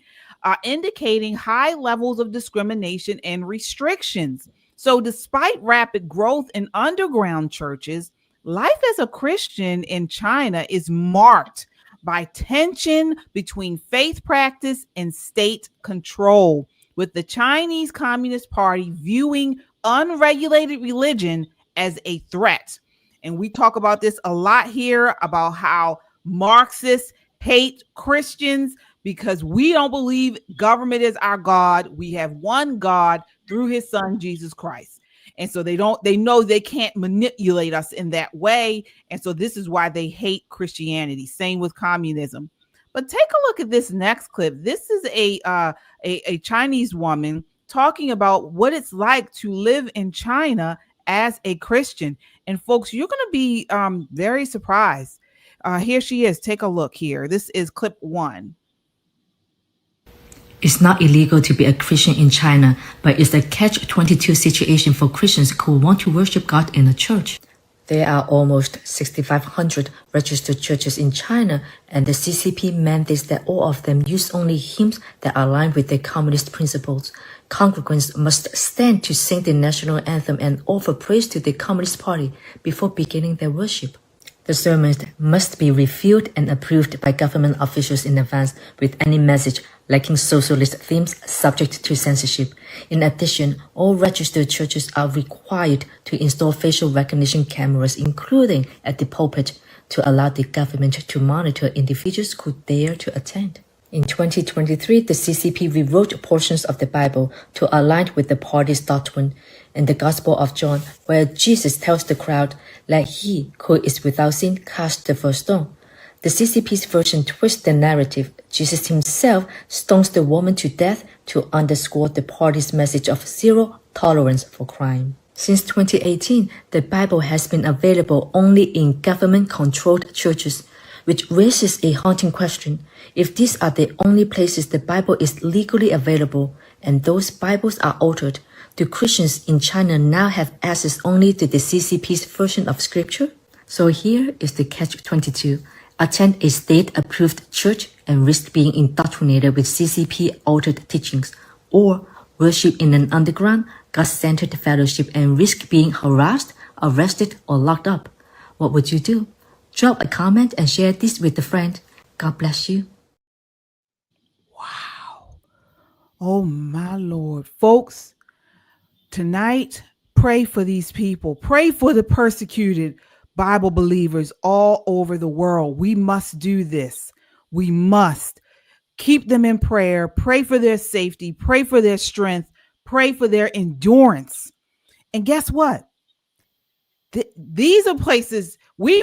indicating high levels of discrimination and restrictions. So despite rapid growth in underground churches, life as a Christian in China is marked by tension between faith practice and state control, with the Chinese Communist Party viewing unregulated religion as a threat. And we talk about this a lot here about how Marxists hate Christians because we don't believe government is our God. We have one God through his son, Jesus Christ. And so they know they can't manipulate us in that way. And so this is why they hate Christianity. Same with communism. But take a look at this next clip. This is a Chinese woman talking about what it's like to live in China as a Christian. And folks, you're going to be very surprised. Here she is. Take a look here. This is clip 1. It's not illegal to be a Christian in China, but it's a catch-22 situation for Christians who want to worship God in a church. There are almost 6,500 registered churches in China, and the CCP mandates that all of them use only hymns that align with their communist principles. Congregants must stand to sing the national anthem and offer praise to the Communist Party before beginning their worship. The sermons must be reviewed and approved by government officials in advance, with any message lacking socialist themes subject to censorship. In addition, all registered churches are required to install facial recognition cameras, including at the pulpit, to allow the government to monitor individuals who dare to attend. In 2023, the CCP rewrote portions of the Bible to align with the party's doctrine. In the Gospel of John, where Jesus tells the crowd, "Let he who is without sin cast the first stone," the CCP's version twists the narrative. Jesus himself stones the woman to death to underscore the party's message of zero tolerance for crime. Since 2018, the Bible has been available only in government-controlled churches, which raises a haunting question. If these are the only places the Bible is legally available, and those Bibles are altered, do Christians in China now have access only to the CCP's version of Scripture? So here is the catch-22. Attend a state-approved church and risk being indoctrinated with CCP-altered teachings, or worship in an underground, God-centered fellowship and risk being harassed, arrested, or locked up. What would you do? Drop a comment and share this with a friend. God bless you. Wow. Oh my Lord. Folks, tonight, pray for these people. Pray for the persecuted Bible believers all over the world. We must do this. We must keep them in prayer. Pray for their safety. Pray for their strength. Pray for their endurance. And guess what? These are places we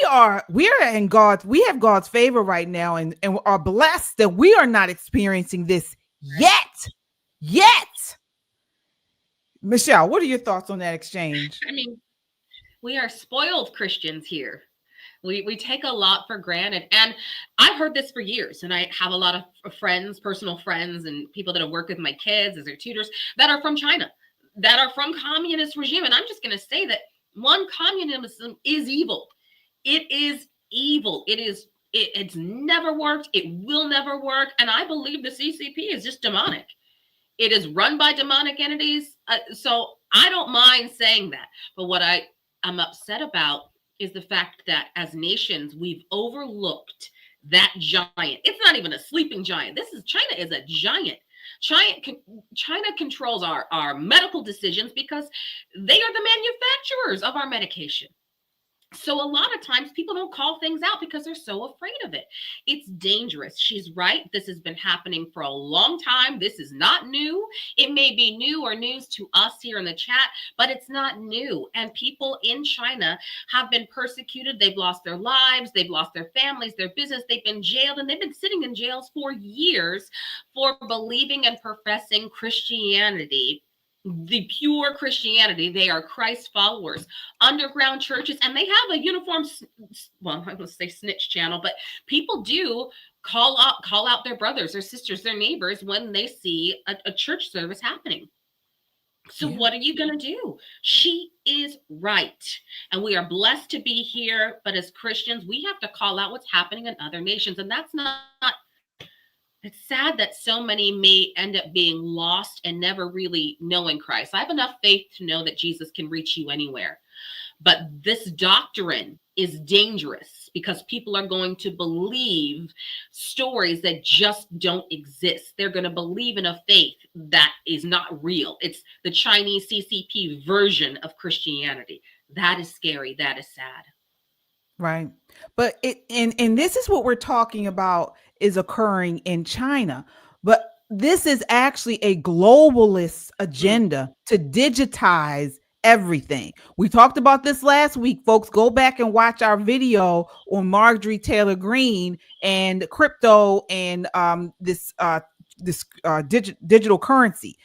are in God's, we have God's favor right now, and are blessed that we are not experiencing this yet. Michelle, what are your thoughts on that exchange? I mean, we are spoiled Christians here. We take a lot for granted. And I've heard this for years. And I have a lot of friends, personal friends, and people that have worked with my kids as their tutors that are from China, that are from communist regime. And I'm just going to say that one, communism is evil. It is evil. It's never worked. It will never work. And I believe the CCP is just demonic. It is run by demonic entities. So I don't mind saying that. But what I'm upset about is the fact that as nations, we've overlooked that giant. It's not even a sleeping giant. China is a giant. China controls our medical decisions because they are the manufacturers of our medication. So a lot of times people don't call things out because they're so afraid of it. It's dangerous. She's right. This has been happening for a long time. This is not new. It may be new or news to us here in the chat, but it's not new. And people in China have been persecuted. They've lost their lives. They've lost their families, their business. They've been jailed, and they've been sitting in jails for years for believing and professing Christianity. The pure Christianity. They are Christ followers, underground churches, and they have a uniform, well, I'm going to say snitch channel, but people do call out their brothers, their sisters, their neighbors when they see a church service happening. So What are you going to do? She is right. And we are blessed to be here. But as Christians, we have to call out what's happening in other nations. And that's not. It's sad that so many may end up being lost and never really knowing Christ. I have enough faith to know that Jesus can reach you anywhere. But this doctrine is dangerous because people are going to believe stories that just don't exist. They're going to believe in a faith that is not real. It's the Chinese CCP version of Christianity. That is scary. That is sad. Right. But and this is what we're talking about is occurring in China. But this is actually a globalist agenda to digitize everything. We talked about this last week, folks. Go back and watch our video on Marjorie Taylor Greene and crypto and this digital currency.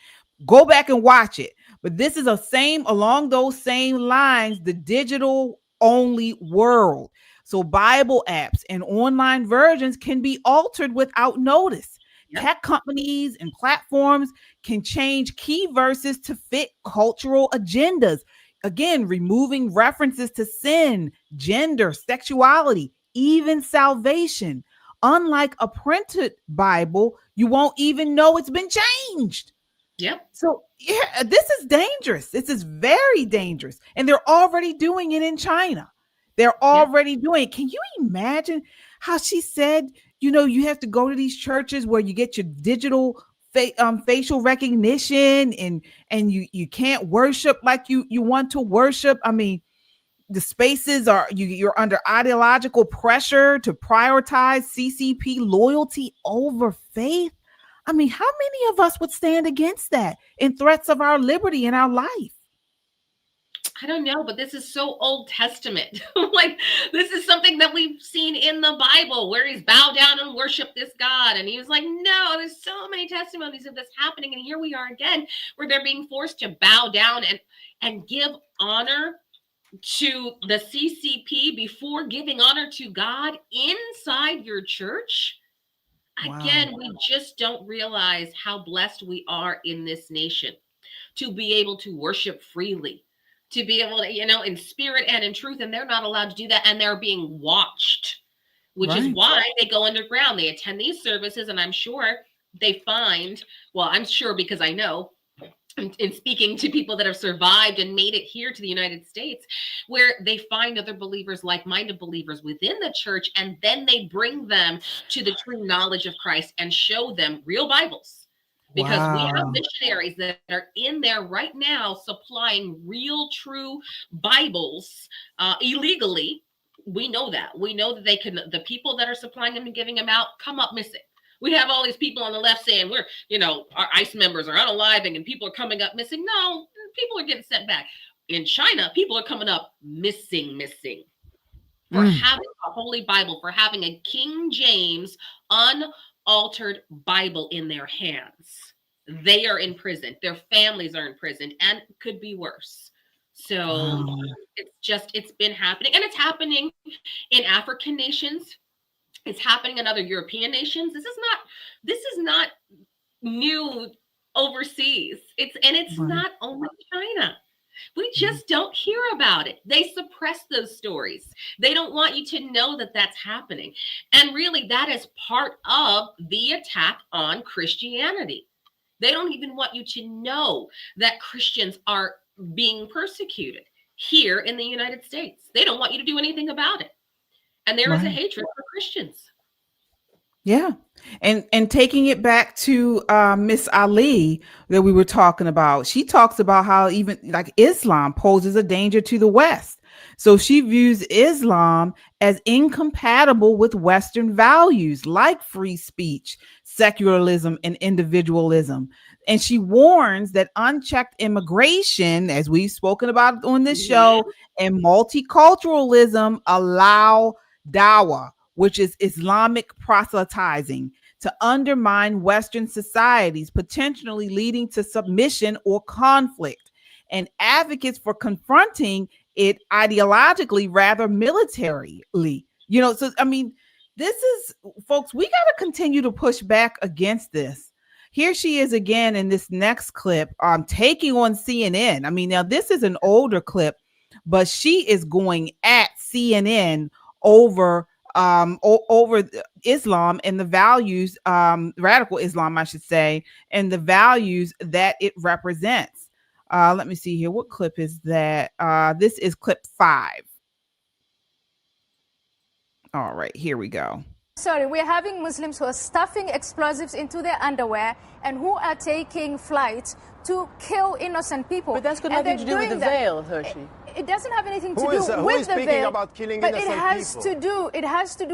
Go back and watch it. But this is along those same lines, the digital only world. So Bible apps and online versions can be altered without notice. Yep. Tech companies and platforms can change key verses to fit cultural agendas. again, removing references to sin, gender, sexuality, even salvation. Unlike a printed Bible, you won't even know it's been changed. Yep. So yeah, this is dangerous. This is very dangerous. And they're already doing it in China. They're already doing it. Can you imagine how she said, you have to go to these churches where you get your digital facial recognition and you can't worship like you want to worship. I mean, the spaces are, you're under ideological pressure to prioritize CCP loyalty over faith. I mean, how many of us would stand against that in threats of our liberty and our life? I don't know, but this is so Old Testament. Like, this is something that we've seen in the Bible where he's bow down and worship this God. And he was like, no, there's so many testimonies of this happening. And here we are again, where they're being forced to bow down and give honor to the CCP before giving honor to God inside your church. Wow. Again, we just don't realize how blessed we are in this nation to be able to worship freely, to be able to, in spirit and in truth. And they're not allowed to do that. And they're being watched, which is why they go underground. They attend these services. And I'm sure they find, I'm sure because I know, in speaking to people that have survived and made it here to the United States, where they find other believers, like-minded believers within the church, and then they bring them to the true knowledge of Christ and show them real Bibles. Because we have missionaries that are in there right now supplying real, true Bibles illegally. We know that. We know that the people that are supplying them and giving them out come up missing. We have all these people on the left saying our ICE members are unaliving and people are coming up missing. No, people are getting sent back. In China, people are coming up missing for having a Holy Bible, for having a King James unaltered Bible in their hands. They are in prison. Their families are in prison, and could be worse. So it's been happening, and it's happening in African nations. It's happening in other European nations. This is not new overseas. It's not only China. We just don't hear about it. They suppress those stories. They don't want you to know that that's happening. And really, that is part of the attack on Christianity. They don't even want you to know that Christians are being persecuted here in the United States. They don't want you to do anything about it. And there is a hatred for Christians. Yeah. And taking it back to Miss Ali that we were talking about, she talks about how even like Islam poses a danger to the West. So she views Islam as incompatible with Western values like free speech, secularism, and individualism. And she warns that unchecked immigration, as we've spoken about on this show, and multiculturalism allow dawah, which is Islamic proselytizing, to undermine Western societies, potentially leading to submission or conflict. And advocates for confronting it ideologically rather militarily. So I mean, this is, folks, we got to continue to push back against this. Here she is again in this next clip, taking on CNN. I mean, now this is an older clip, but she is going at CNN over Islam and the values, radical Islam, I should say, and the values that it represents. Let me see here. What clip is that? This is clip 5. All right, here we go. Sorry, we're having Muslims who are stuffing explosives into their underwear and who are taking flights to kill innocent people. But that's got nothing to do with the veil of Hershey. It doesn't have anything to do with the veil. About killing but it has to do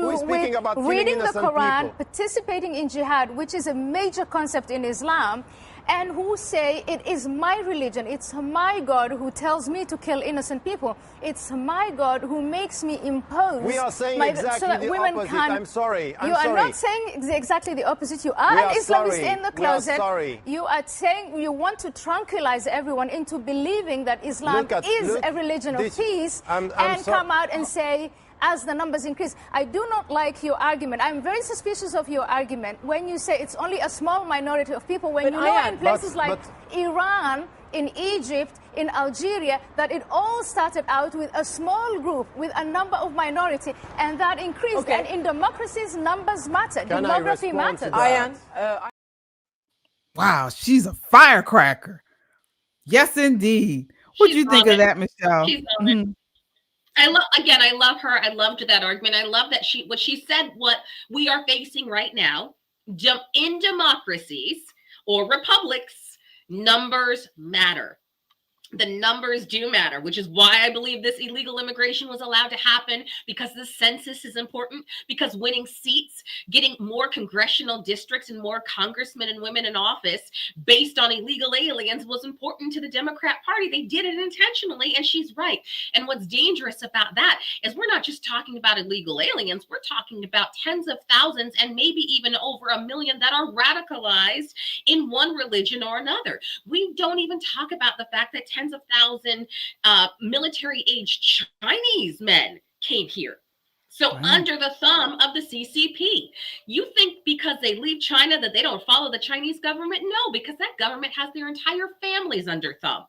with reading the Quran, participating in jihad, which is a major concept in Islam, and who say it is my religion, it's my God who tells me to kill innocent people. It's my God who makes me impose. We are saying exactly the opposite. I'm sorry. You are not saying exactly the opposite. You are an Islamist in the closet. We are sorry. You are saying you want to tranquilize everyone into believing that Islam is a religion of peace, and come out and say as the numbers increase. I do not like your argument. I'm very suspicious of your argument when you say it's only a small minority of people, when you know in places like Iran, in Egypt, in Algeria, that it all started out with a small group, with a number of minority, and that increased. Okay. And in democracies, numbers matter. Demography matters. Ayaan, wow, she's a firecracker. Yes, indeed. What do you think of that, Michelle? I love her. I loved that argument. I love that what she said, what we are facing right now in democracies or republics, numbers matter. The numbers do matter, which is why I believe this illegal immigration was allowed to happen, because the census is important, because winning seats, getting more congressional districts and more congressmen and women in office based on illegal aliens was important to the Democrat Party. They did it intentionally, and she's right. And what's dangerous about that is we're not just talking about illegal aliens, we're talking about tens of thousands and maybe even over 1 million that are radicalized in one religion or another. We don't even talk about the fact that tens of thousands military-aged Chinese men came here. So under the thumb of the CCP. You think because they leave China that they don't follow the Chinese government? No, because that government has their entire families under thumb.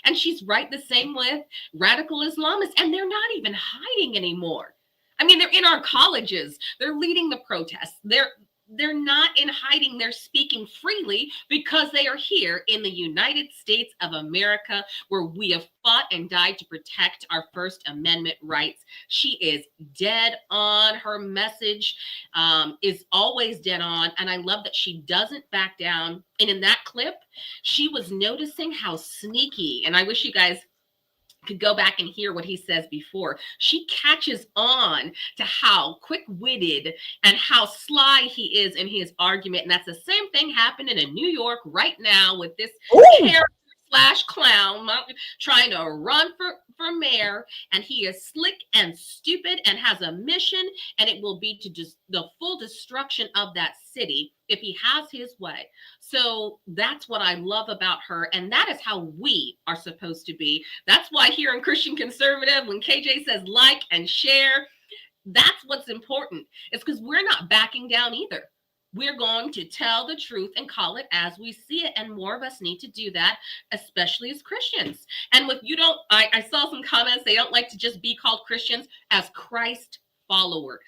And she's right, the same with radical Islamists, and they're not even hiding anymore. I mean, they're in our colleges. They're leading the protests. They're not in hiding. They're speaking freely because they are here in the United States of America, where we have fought and died to protect our First Amendment rights. She is dead on. Her message is always dead on. And I love that she doesn't back down. And in that clip, she was noticing how sneaky, and I wish you guys could go back and hear what he says before. She catches on to how quick-witted and how sly he is in his argument. And that's the same thing happening in New York right now with this character/clown trying to run for mayor. And he is slick and stupid and has a mission, and it will be to just the full destruction of that city if he has his way. So that's what I love about her. And that is how we are supposed to be. That's why here in Christian Conservative, when KJ says like and share, that's what's important. It's because we're not backing down either. We're going to tell the truth and call it as we see it. And more of us need to do that, especially as Christians. And with I saw some comments, they don't like to just be called Christians, as Christ followers.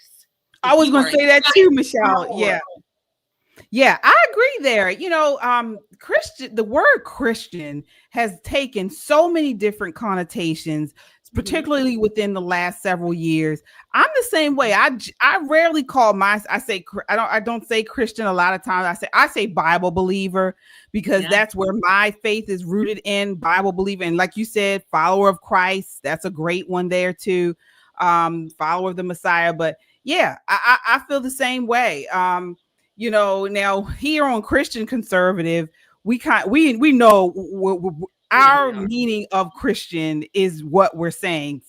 I was going to say that too, Michelle. Yeah, I agree there. You know, Christian, the word Christian has taken so many different connotations, particularly within the last several years. I'm the same way. I rarely call I don't say Christian a lot of times. I say Bible believer, because that's where my faith is rooted in, Bible believer. And like you said, follower of Christ. That's a great one there too. Follower of the Messiah. But yeah, I feel the same way. You know, now here on Christian Conservative, we know our meaning of Christian is what we're saying,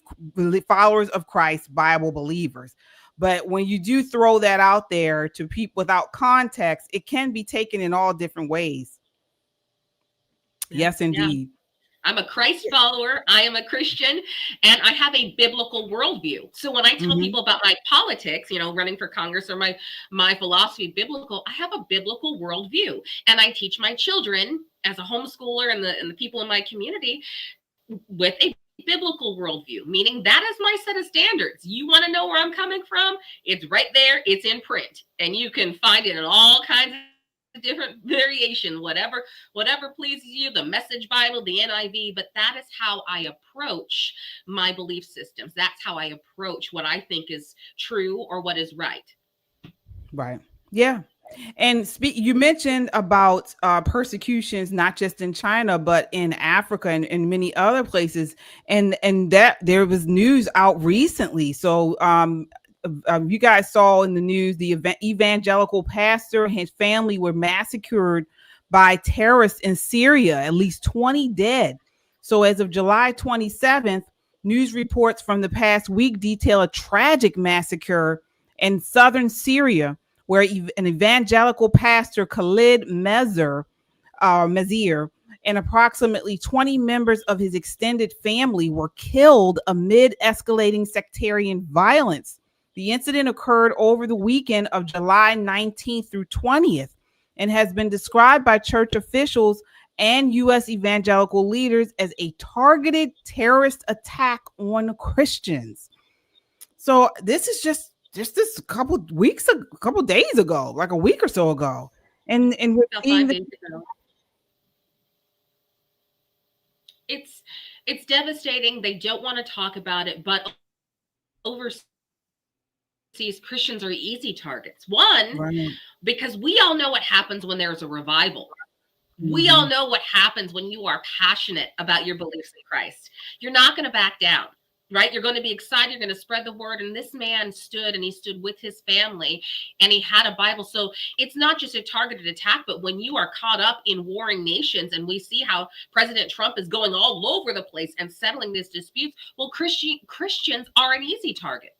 followers of Christ, Bible believers. But when you do throw that out there to people without context, it can be taken in all different ways. Yes, indeed. I'm a Christ follower. I am a Christian, and I have a biblical worldview. So when I tell people about my politics, you know, running for Congress, or my philosophy, biblical, I have a biblical worldview, and I teach my children as a homeschooler and the people in my community with a biblical worldview, meaning that is my set of standards. You want to know where I'm coming from? It's right there. It's in print, and you can find it in all kinds of different variation, whatever pleases you, the Message Bible, the NIV. But that is how I approach my belief systems. That's how I approach what I think is true or what is right. Right. Yeah. And you mentioned about persecutions, not just in China, but in Africa and many other places. And that there was news out recently. So you guys saw in the news, the evangelical pastor and his family were massacred by terrorists in Syria, at least 20 dead. So as of July 27th, news reports from the past week detail a tragic massacre in southern Syria, where an evangelical pastor, Khalid Mezir, and approximately 20 members of his extended family were killed amid escalating sectarian violence. The incident occurred over the weekend of July 19th through 20th and has been described by church officials and U.S. evangelical leaders as a targeted terrorist attack on Christians. So this is just this couple days ago, like a week or so ago. And we're seeing 5 days ago. It's devastating. They don't want to talk about it, but overseas Christians are easy targets. One, right, because we all know what happens when there's a revival. Mm-hmm. We all know what happens when you are passionate about your beliefs in Christ. You're not going to back down, right? You're going to be excited. You're going to spread the word. And this man stood with his family, and he had a Bible. So it's not just a targeted attack, but when you are caught up in warring nations, and we see how President Trump is going all over the place and settling these disputes, well, Christians are an easy target,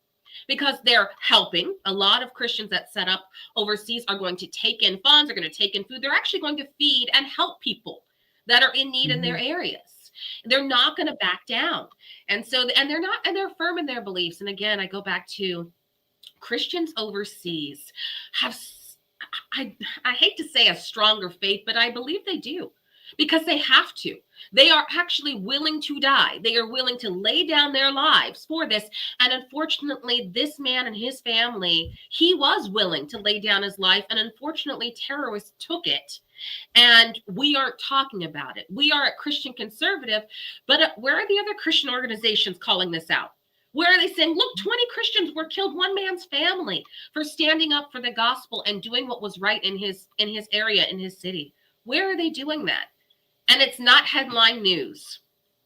because they're helping. A lot of Christians that set up overseas are going to take in funds, are going to take in food. They're actually going to feed and help people that are in need in their areas. They're not going to back down. And so, and they're firm in their beliefs. And again, I go back to Christians overseas have, I hate to say a stronger faith, but I believe they do. Because they have to. They are actually willing to die. They are willing to lay down their lives for this. And unfortunately, this man and his family, he was willing to lay down his life. And unfortunately, terrorists took it. And we aren't talking about it. We are a Christian conservative, but where are the other Christian organizations calling this out? Where are they saying, look, 20 Christians were killed, one man's family, for standing up for the gospel and doing what was right in his area, in his city? Where are they doing that? And it's not headline news.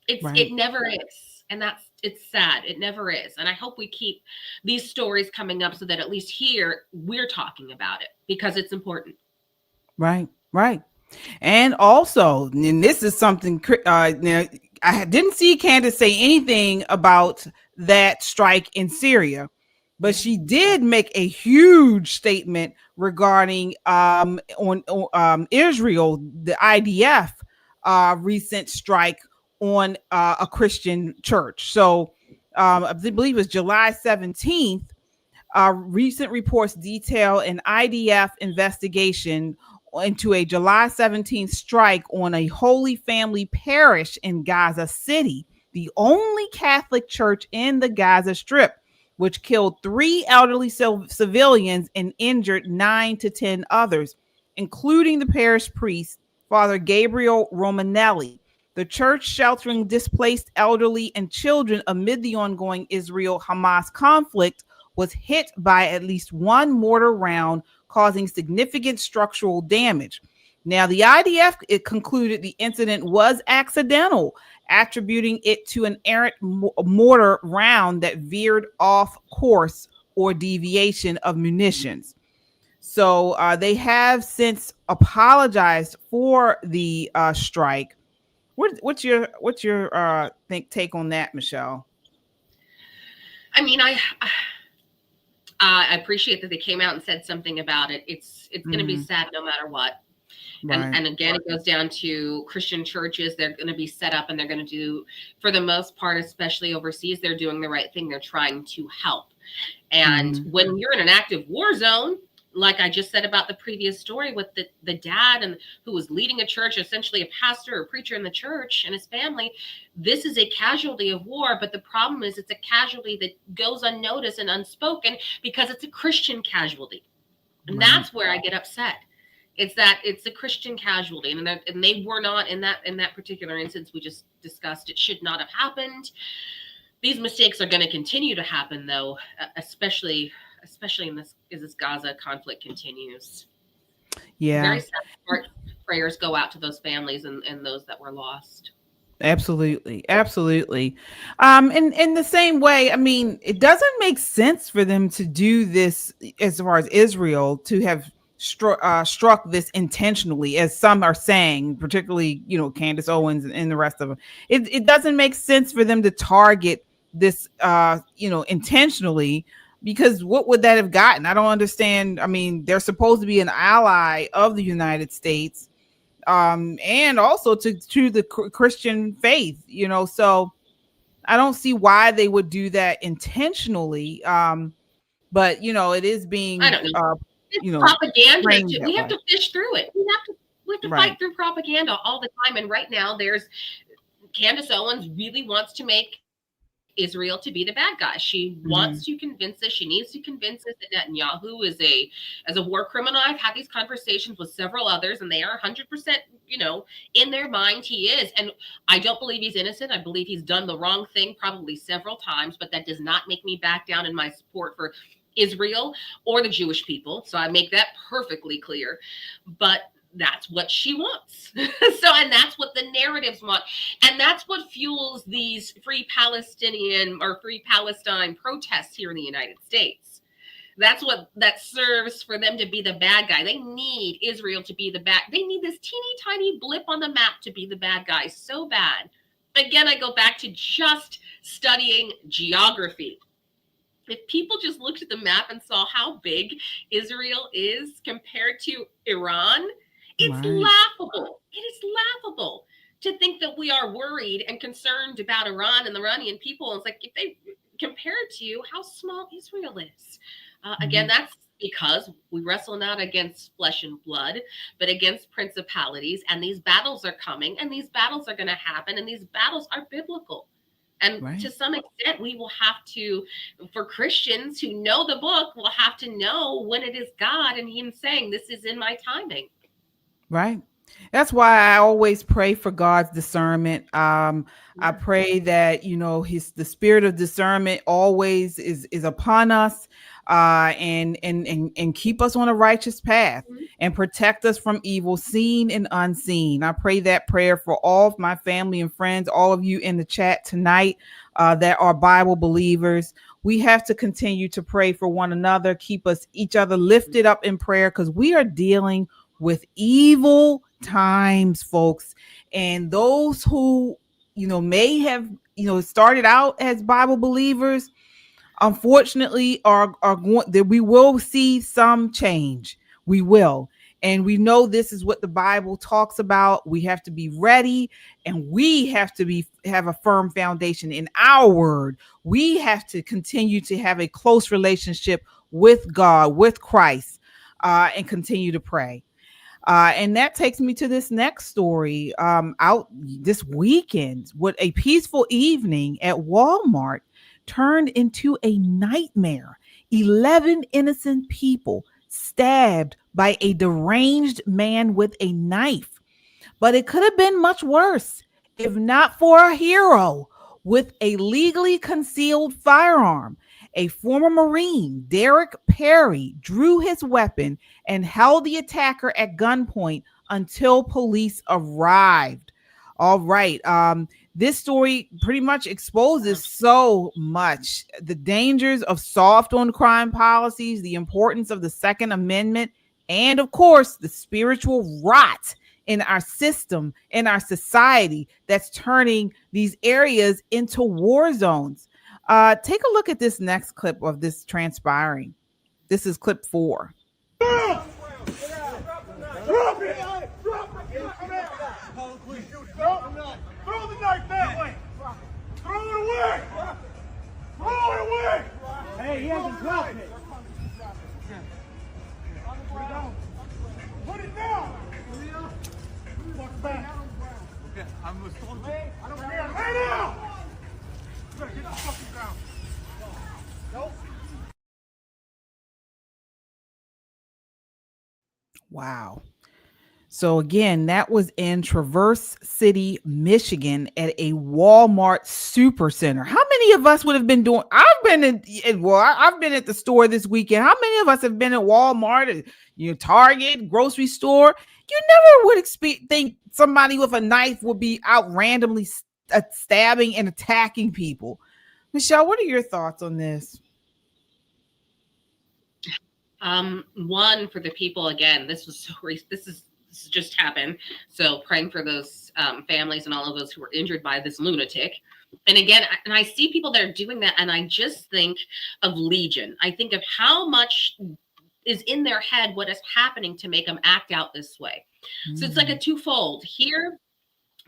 It never is. And it's sad. It never is. And I hope we keep these stories coming up so that at least here we're talking about it, because it's important. Right. And also, and this is something, now, I didn't see Candace say anything about that strike in Syria, but she did make a huge statement regarding on Israel, the IDF recent strike on a Christian church. So I believe it was July 17th. Recent reports detail an IDF investigation into a July 17th strike on a Holy Family parish in Gaza City, the only Catholic church in the Gaza Strip, which killed 3 elderly civilians and injured 9 to 10 others, including the parish priest, Father Gabriel Romanelli. The church, sheltering displaced elderly and children amid the ongoing Israel-Hamas conflict, was hit by at least one mortar round, causing significant structural damage. Now, the IDF concluded the incident was accidental, attributing it to an errant mortar round that veered off course or deviation of munitions. So they have since apologized for the strike. What's your take on that, Michelle? I mean, I appreciate that they came out and said something about it. It's going to be sad no matter what. Right. And again, it goes down to Christian churches. They're going to be set up, and they're going to do, for the most part, especially overseas, they're doing the right thing. They're trying to help. And when you're in an active war zone, like I just said about the previous story with the dad and who was leading a church, essentially a pastor or preacher in the church, and his family, this is a casualty of war. But the problem is it's a casualty that goes unnoticed and unspoken because it's a Christian casualty. And that's where I get upset. It's that it's a Christian casualty, and they were not in that particular instance we just discussed. It should not have happened. These mistakes are going to continue to happen, though, especially in this as this Gaza conflict continues. Yeah, very sad. Prayers go out to those families and those that were lost. Absolutely. In the same way, I mean, it doesn't make sense for them to do this as far as Israel to have struck this intentionally, as some are saying, particularly, Candace Owens and the rest of them. It doesn't make sense for them to target this, intentionally, because what would that have gotten? I don't understand. I mean, they're supposed to be an ally of the United States. and also to the Christian faith, you know. So I don't see why they would do that intentionally. But you know, it is being, I don't know. You know, propaganda. We have to fish through it. We have to Right. fight through propaganda all the time. And right now, there's Candace Owens really wants to make Israel to be the bad guy. She wants to convince us. She needs to convince us that Netanyahu is a war criminal. I've had these conversations with several others, and they are 100%, you know, in their mind he is. And I don't believe he's innocent. I believe he's done the wrong thing probably several times, but that does not make me back down in my support for Israel or the Jewish people. So I make that perfectly clear. But that's what she wants. And that's what the narratives want. And that's what fuels these free Palestinian or free Palestine protests here in the United States. That serves for them to be the bad guy. They need Israel to be the bad. They need this teeny tiny blip on the map to be the bad guy so bad. Again, I go back to just studying geography. If people just looked at the map and saw how big Israel is compared to Iran, it's laughable. It is laughable to think that we are worried and concerned about Iran and the Iranian people. It's like, if they compare it to how small Israel is. Again, that's because we wrestle not against flesh and blood, but against principalities. And these battles are coming, and these battles are going to happen, and these battles are biblical. And to some extent, we will have to, for Christians who know the book, will have to know when it is God and him saying, this is in my timing. Right. That's why I always pray for God's discernment. I pray that, you know, the spirit of discernment always is upon us, and keep us on a righteous path and protect us from evil seen and unseen. I pray that prayer for all of my family and friends, all of you in the chat tonight that are Bible believers. We have to continue to pray for one another, keep each other lifted up in prayer, because we are dealing with evil times, folks. And those who, you know, may have, you know, started out as Bible believers, unfortunately are going that we will see some change. We will. And we know this is what the Bible talks about. We have to be ready, and we have to have a firm foundation in our word. We have to continue to have a close relationship with God, with Christ, and continue to pray. And that takes me to this next story. Out this weekend, what a peaceful evening at Walmart turned into a nightmare. 11 innocent people stabbed by a deranged man with a knife. But it could have been much worse if not for a hero with a legally concealed firearm. A former Marine, Derek Perry, drew his weapon and held the attacker at gunpoint until police arrived. All right. This story pretty much exposes so much the dangers of soft on crime policies, the importance of the Second Amendment, and of course, the spiritual rot in our system, in our society, that's turning these areas into war zones. Take a look at this next clip of this transpiring. This is clip 4. Drop it! Throw the knife that way! Throw it away! Throw it away! Hey, he hasn't dropped it. Put it down! Walk back. Okay, I'm responsible. I don't care. Lay down! You better get the fucking down. Nope. Wow. So again, that was in Traverse City, Michigan, at a Walmart Supercenter. How many of us would have been doing? I've been at the store this weekend. How many of us have been at Walmart, Target, grocery store? You never would think somebody with a knife would be out randomly stabbing and attacking people. Michelle, what are your thoughts on this? One, for the people, again, this just happened. So praying for those families and all of those who were injured by this lunatic. And again, I see people that are doing that, and I just think of Legion. I think of how much is in their head, what is happening to make them act out this way. So it's like a twofold. Here,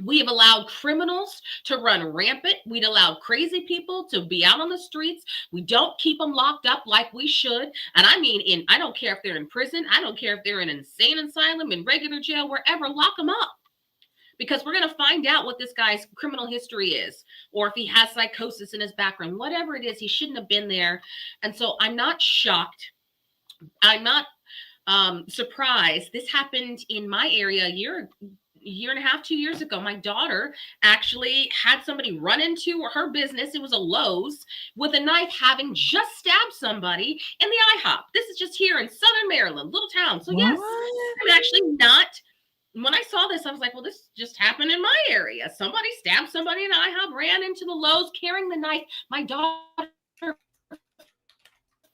we have allowed criminals to run rampant. We'd allowed crazy people to be out on the streets. We don't keep them locked up like we should. And I mean, I don't care if they're in prison. I don't care if they're in an insane asylum, in regular jail, wherever, lock them up. Because we're going to find out what this guy's criminal history is, or if he has psychosis in his background, whatever it is, he shouldn't have been there. And so I'm not shocked. I'm not surprised. This happened in my area a year and a half, 2 years ago. My daughter actually had somebody run into her business. It was a Lowe's with a knife, having just stabbed somebody in the IHOP. This is just here in Southern Maryland, little town. So yes, I'm actually not. When I saw this, I was like, well, this just happened in my area. Somebody stabbed somebody in IHOP, ran into the Lowe's carrying the knife. My daughter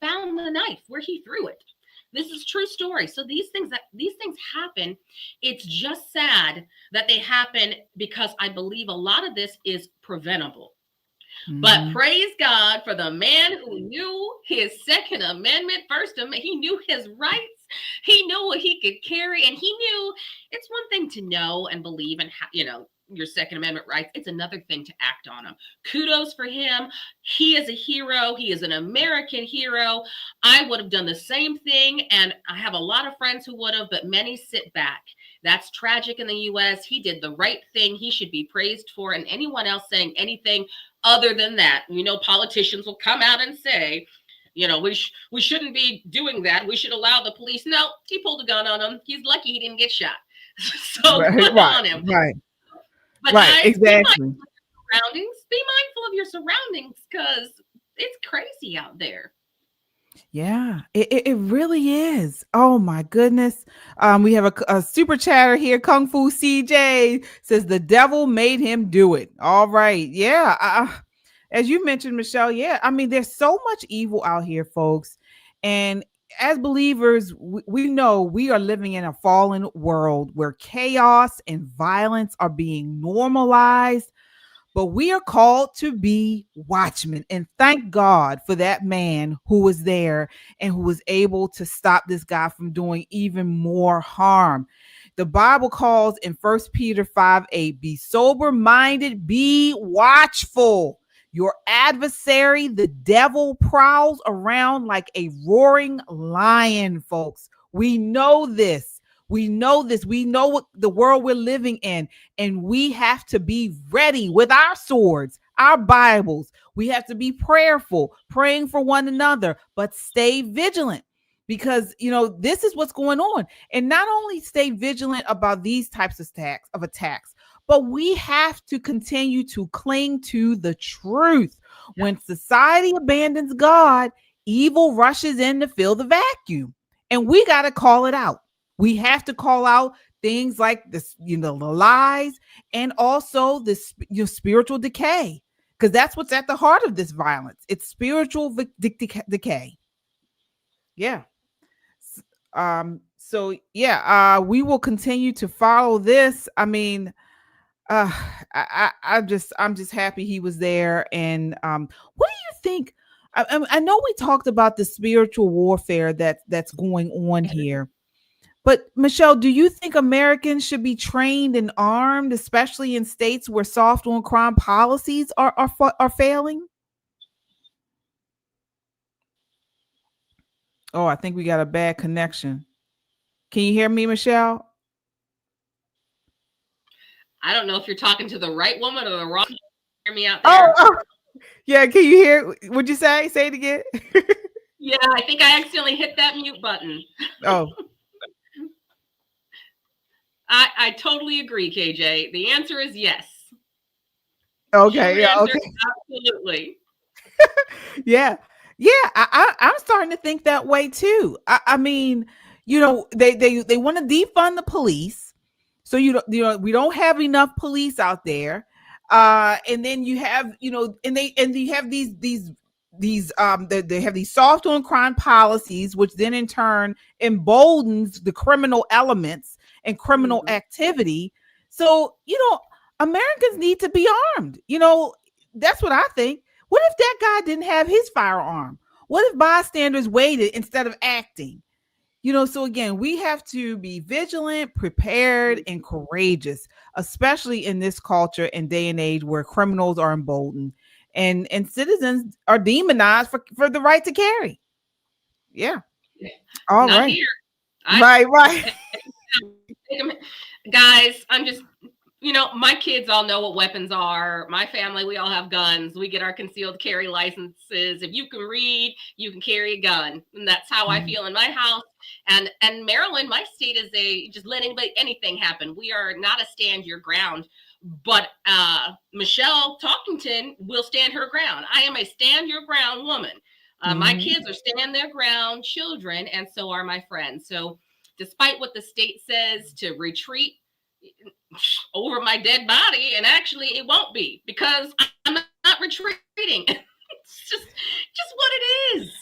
found the knife where he threw it. This is a true story. So these things happen. It's just sad that they happen, because I believe a lot of this is preventable. But praise God for the man who knew his Second Amendment, First Amendment. He knew his rights. He knew what he could carry. And he knew it's one thing to know and believe in, your Second Amendment rights. It's another thing to act on them. Kudos for him. He is a hero. He is an American hero. I would have done the same thing. And I have a lot of friends who would have, but many sit back. That's tragic in the U.S. He did the right thing. He should be praised for. And anyone else saying anything other than that, politicians will come out and say, we shouldn't be doing that. We should allow the police. No, he pulled a gun on him. He's lucky he didn't get shot. So good on him. Right. But right, guys, exactly. Be mindful of your surroundings, because it's crazy out there. Yeah, it really is. Oh my goodness. We have a super chatter here. Kung Fu CJ says the devil made him do it. All right. Yeah. As you mentioned, Michelle. Yeah. I mean, there's so much evil out here, folks. And as believers, we know we are living in a fallen world where chaos and violence are being normalized, but we are called to be watchmen. And thank God for that man who was there and who was able to stop this guy from doing even more harm. The Bible calls in 1 Peter 5:8, be sober-minded, be watchful. Your adversary, the devil, prowls around like a roaring lion, folks. We know this. We know this. We know what the world we're living in, and we have to be ready with our swords, our Bibles. We have to be prayerful, praying for one another, but stay vigilant, because, this is what's going on. And not only stay vigilant about these types of attacks, but we have to continue to cling to the truth. When society abandons God, evil rushes in to fill the vacuum. And we got to call it out. We have to call out things like this, the lies, and also this spiritual decay, because that's what's at the heart of this violence. It's spiritual decay. Yeah. We will continue to follow this. I mean, I'm just happy he was there. And what do you think? I know we talked about the spiritual warfare that's going on here, but Michelle, do you think Americans should be trained and armed, especially in states where soft on crime policies are failing? Oh, I think we got a bad connection. Can you hear me, Michelle? I don't know if you're talking to the right woman or the wrong. Hear me out there. Oh, yeah. Can you hear? What'd you say? Say it again. Yeah, I think I accidentally hit that mute button. Oh. I totally agree, KJ. The answer is yes. Okay. Yeah. Okay. Absolutely. Yeah. Yeah. I'm starting to think that way too. I mean, they want to defund the police. So, we don't have enough police out there. And then you have, they have they have these soft on crime policies, which then in turn emboldens the criminal elements and criminal activity. So, Americans need to be armed. That's what I think. What if that guy didn't have his firearm? What if bystanders waited instead of acting? So again, we have to be vigilant, prepared, and courageous, especially in this culture and day and age where criminals are emboldened and citizens are demonized for the right to carry. Yeah. All Not right. here. Right. Guys, I'm just, my kids all know what weapons are. My family, we all have guns. We get our concealed carry licenses. If you can read, you can carry a gun. And that's how I feel in my house. And Maryland, my state, is just let anything happen. We are not a stand your ground. But Michelle Talkington will stand her ground. I am a stand your ground woman. My kids are stand their ground children, and so are my friends. So despite what the state says to retreat over my dead body, and actually it won't be, because I'm not retreating. It's just what it is.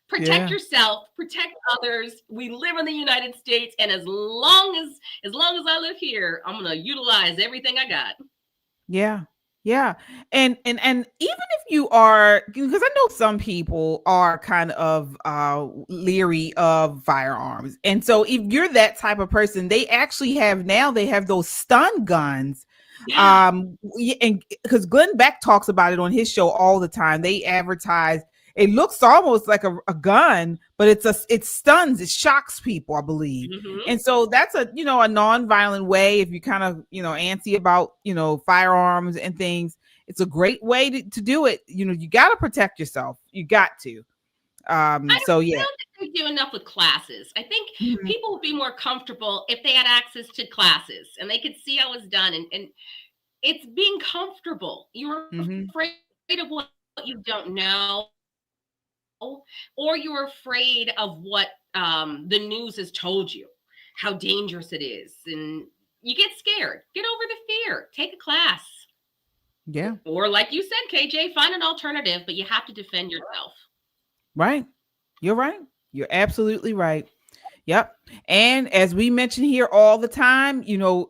Protect yourself, protect others. We live in the United States, and as long as I live here, I'm going to utilize everything I got. Yeah. And even if you are, because I know some people are kind of leery of firearms. And so if you're that type of person, they actually have those stun guns. Yeah. And because Glenn Beck talks about it on his show all the time. They advertise, it looks almost like a gun, but it stuns, it shocks people, I believe. And so that's a non-violent way. If you kind of, antsy about, firearms and things, it's a great way to do it. You got to protect yourself. You got to. I don't think they do enough with classes. I think people would be more comfortable if they had access to classes and they could see how it's done. And it's being comfortable. You're afraid of what you don't know, or you're afraid of what the news has told you, how dangerous it is. And you get scared. Get over the fear. Take a class. Yeah. Or like you said, KJ, find an alternative, but you have to defend yourself. Right. You're right. You're absolutely right. Yep. And as we mention here all the time,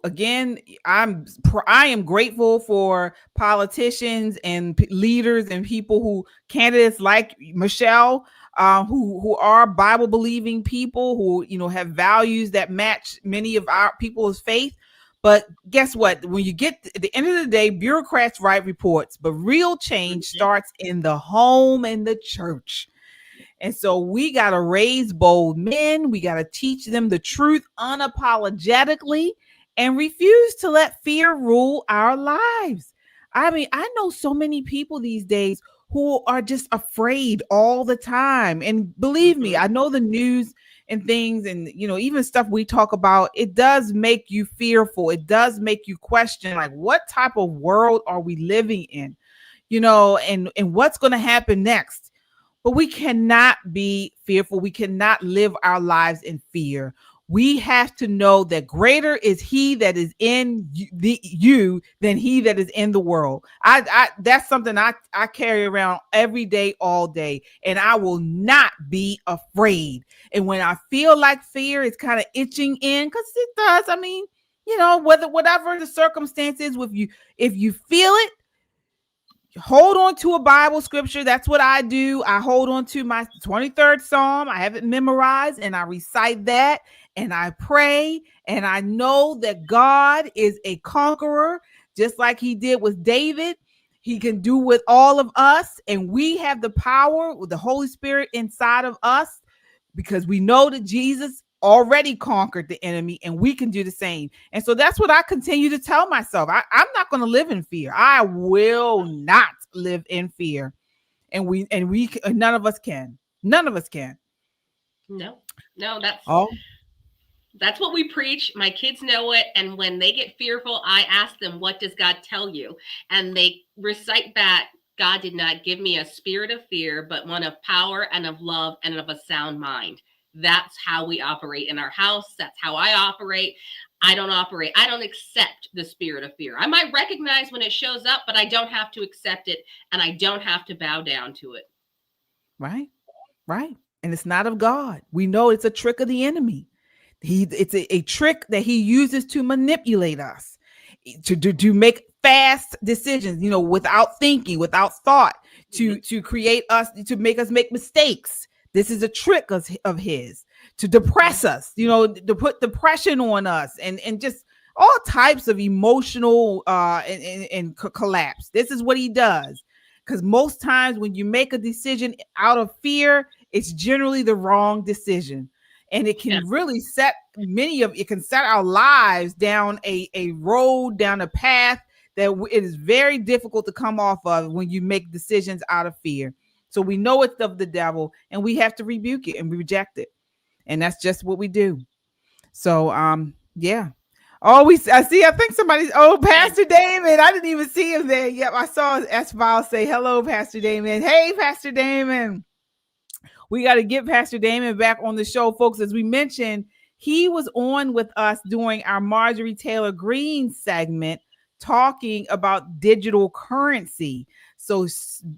again, I am grateful for politicians and leaders and people candidates like Michelle, who are Bible believing people who, have values that match many of our people's faith. But guess what? When you get at the end of the day, bureaucrats write reports, but real change starts in the home and the church. And so we got to raise bold men. We got to teach them the truth unapologetically and refuse to let fear rule our lives. I mean, I know so many people these days who are just afraid all the time. And believe me, I know the news and things and, even stuff we talk about, it does make you fearful. It does make you question, like, what type of world are we living in, and what's going to happen next? But we cannot be fearful. We cannot live our lives in fear. We have to know that greater is he that is in you than he that is in the world. That's something I carry around every day, all day, and I will not be afraid. And when I feel like fear is kind of itching in, because it does, I mean, whatever the circumstance is with you, if you feel it, hold on to a Bible scripture. That's what I do. I hold on to my 23rd Psalm. I have it memorized and I recite that and I pray. And I know that God is a conqueror, just like he did with David. He can do with all of us. And we have the power with the Holy Spirit inside of us because we know that Jesus already conquered the enemy and we can do the same. And so that's what I continue to tell myself. I'm not going to live in fear. I will not live in fear. And we none of us can. No, that's what we preach. My kids know it. And when they get fearful, I ask them, what does God tell you? And they recite that God did not give me a spirit of fear, but one of power and of love and of a sound mind. That's how we operate in our house. That's how I operate. I don't accept the spirit of fear. I might recognize when it shows up, but I don't have to accept it. And I don't have to bow down to it. Right. And it's not of God. We know it's a trick of the enemy. It's a trick that he uses to manipulate us, to make fast decisions, without thinking, without thought, to create us, to make us make mistakes. This is a trick of his. to depress us, to put depression on us and just all types of emotional and collapse. This is what he does. Because most times when you make a decision out of fear, it's generally the wrong decision. And it can really set our lives down a road, down a path that it is very difficult to come off of when you make decisions out of fear. So we know it's of the devil and we have to rebuke it and reject it. And that's just what we do. So, yeah. I think somebody's, Pastor Damon. I didn't even see him there. Yep, I saw S-File say, hello, Pastor Damon. Hey, Pastor Damon. We got to get Pastor Damon back on the show, folks. As we mentioned, he was on with us during our Marjorie Taylor Greene segment talking about digital currency. So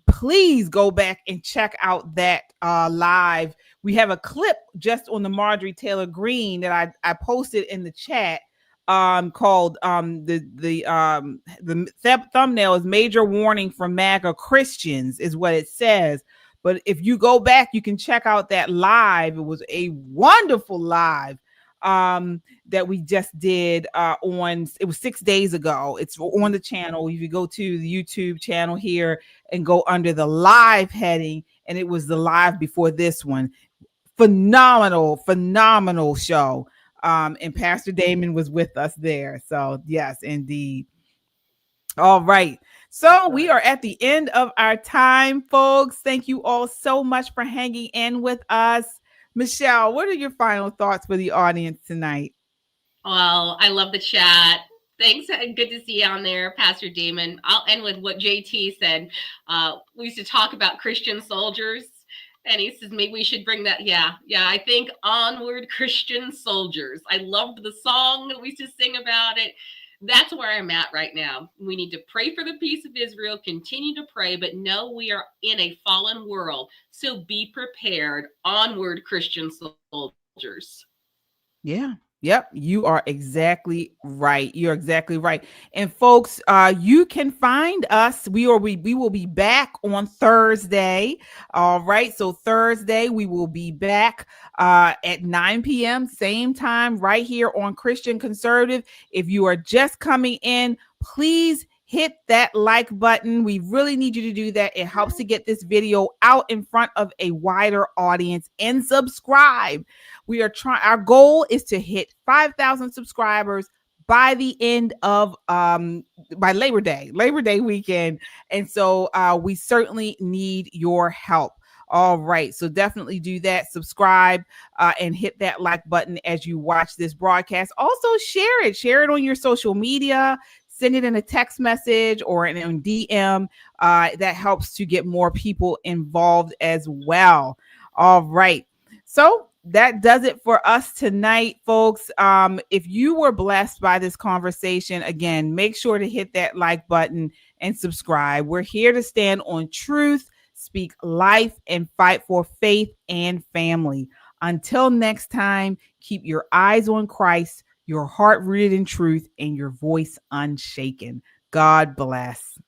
please go back and check out that live. We have a clip just on the Marjorie Taylor Greene that I posted in the chat called the thumbnail is "Major Warning from MAGA Christians" is what it says. But if you go back, you can check out that live. It was a wonderful live that we just did it was 6 days ago. It's on the channel. If you go to the YouTube channel here and go under the live heading, and it was the live before this one. Phenomenal show. And Pastor Damon was with us there. So yes, indeed. All right. So we are at the end of our time, folks. Thank you all so much for hanging in with us. Michelle, what are your final thoughts for the audience tonight? Well, I love the chat. Thanks. Good to see you on there, Pastor Damon. I'll end with what JT said. We used to talk about Christian soldiers. And he says, maybe we should bring that. Yeah. I think onward, Christian soldiers. I loved the song that we used to sing about it. That's where I'm at right now. We need to pray for the peace of Israel, continue to pray, but know we are in a fallen world. So be prepared. Onward, Christian soldiers. Yeah. Yep, you are exactly right. You're exactly right. And folks, you can find us. We will be back on Thursday. All right. So Thursday, we will be back at 9 p.m. same time right here on Christian Conservative. If you are just coming in, please hit that like button. We really need you to do that. It helps to get this video out in front of a wider audience, and subscribe. Our goal is to hit 5,000 subscribers by the end of by Labor Day weekend. And so we certainly need your help. All right. So definitely do that. Subscribe and hit that like button as you watch this broadcast. Also share it on your social media. Send it in a text message or in a DM. That helps to get more people involved as well. All right. So that does it for us tonight, folks. If you were blessed by this conversation, again, make sure to hit that like button and subscribe. We're here to stand on truth, speak life, and fight for faith and family. Until next time, keep your eyes on Christ, your heart rooted in truth, and your voice unshaken. God bless.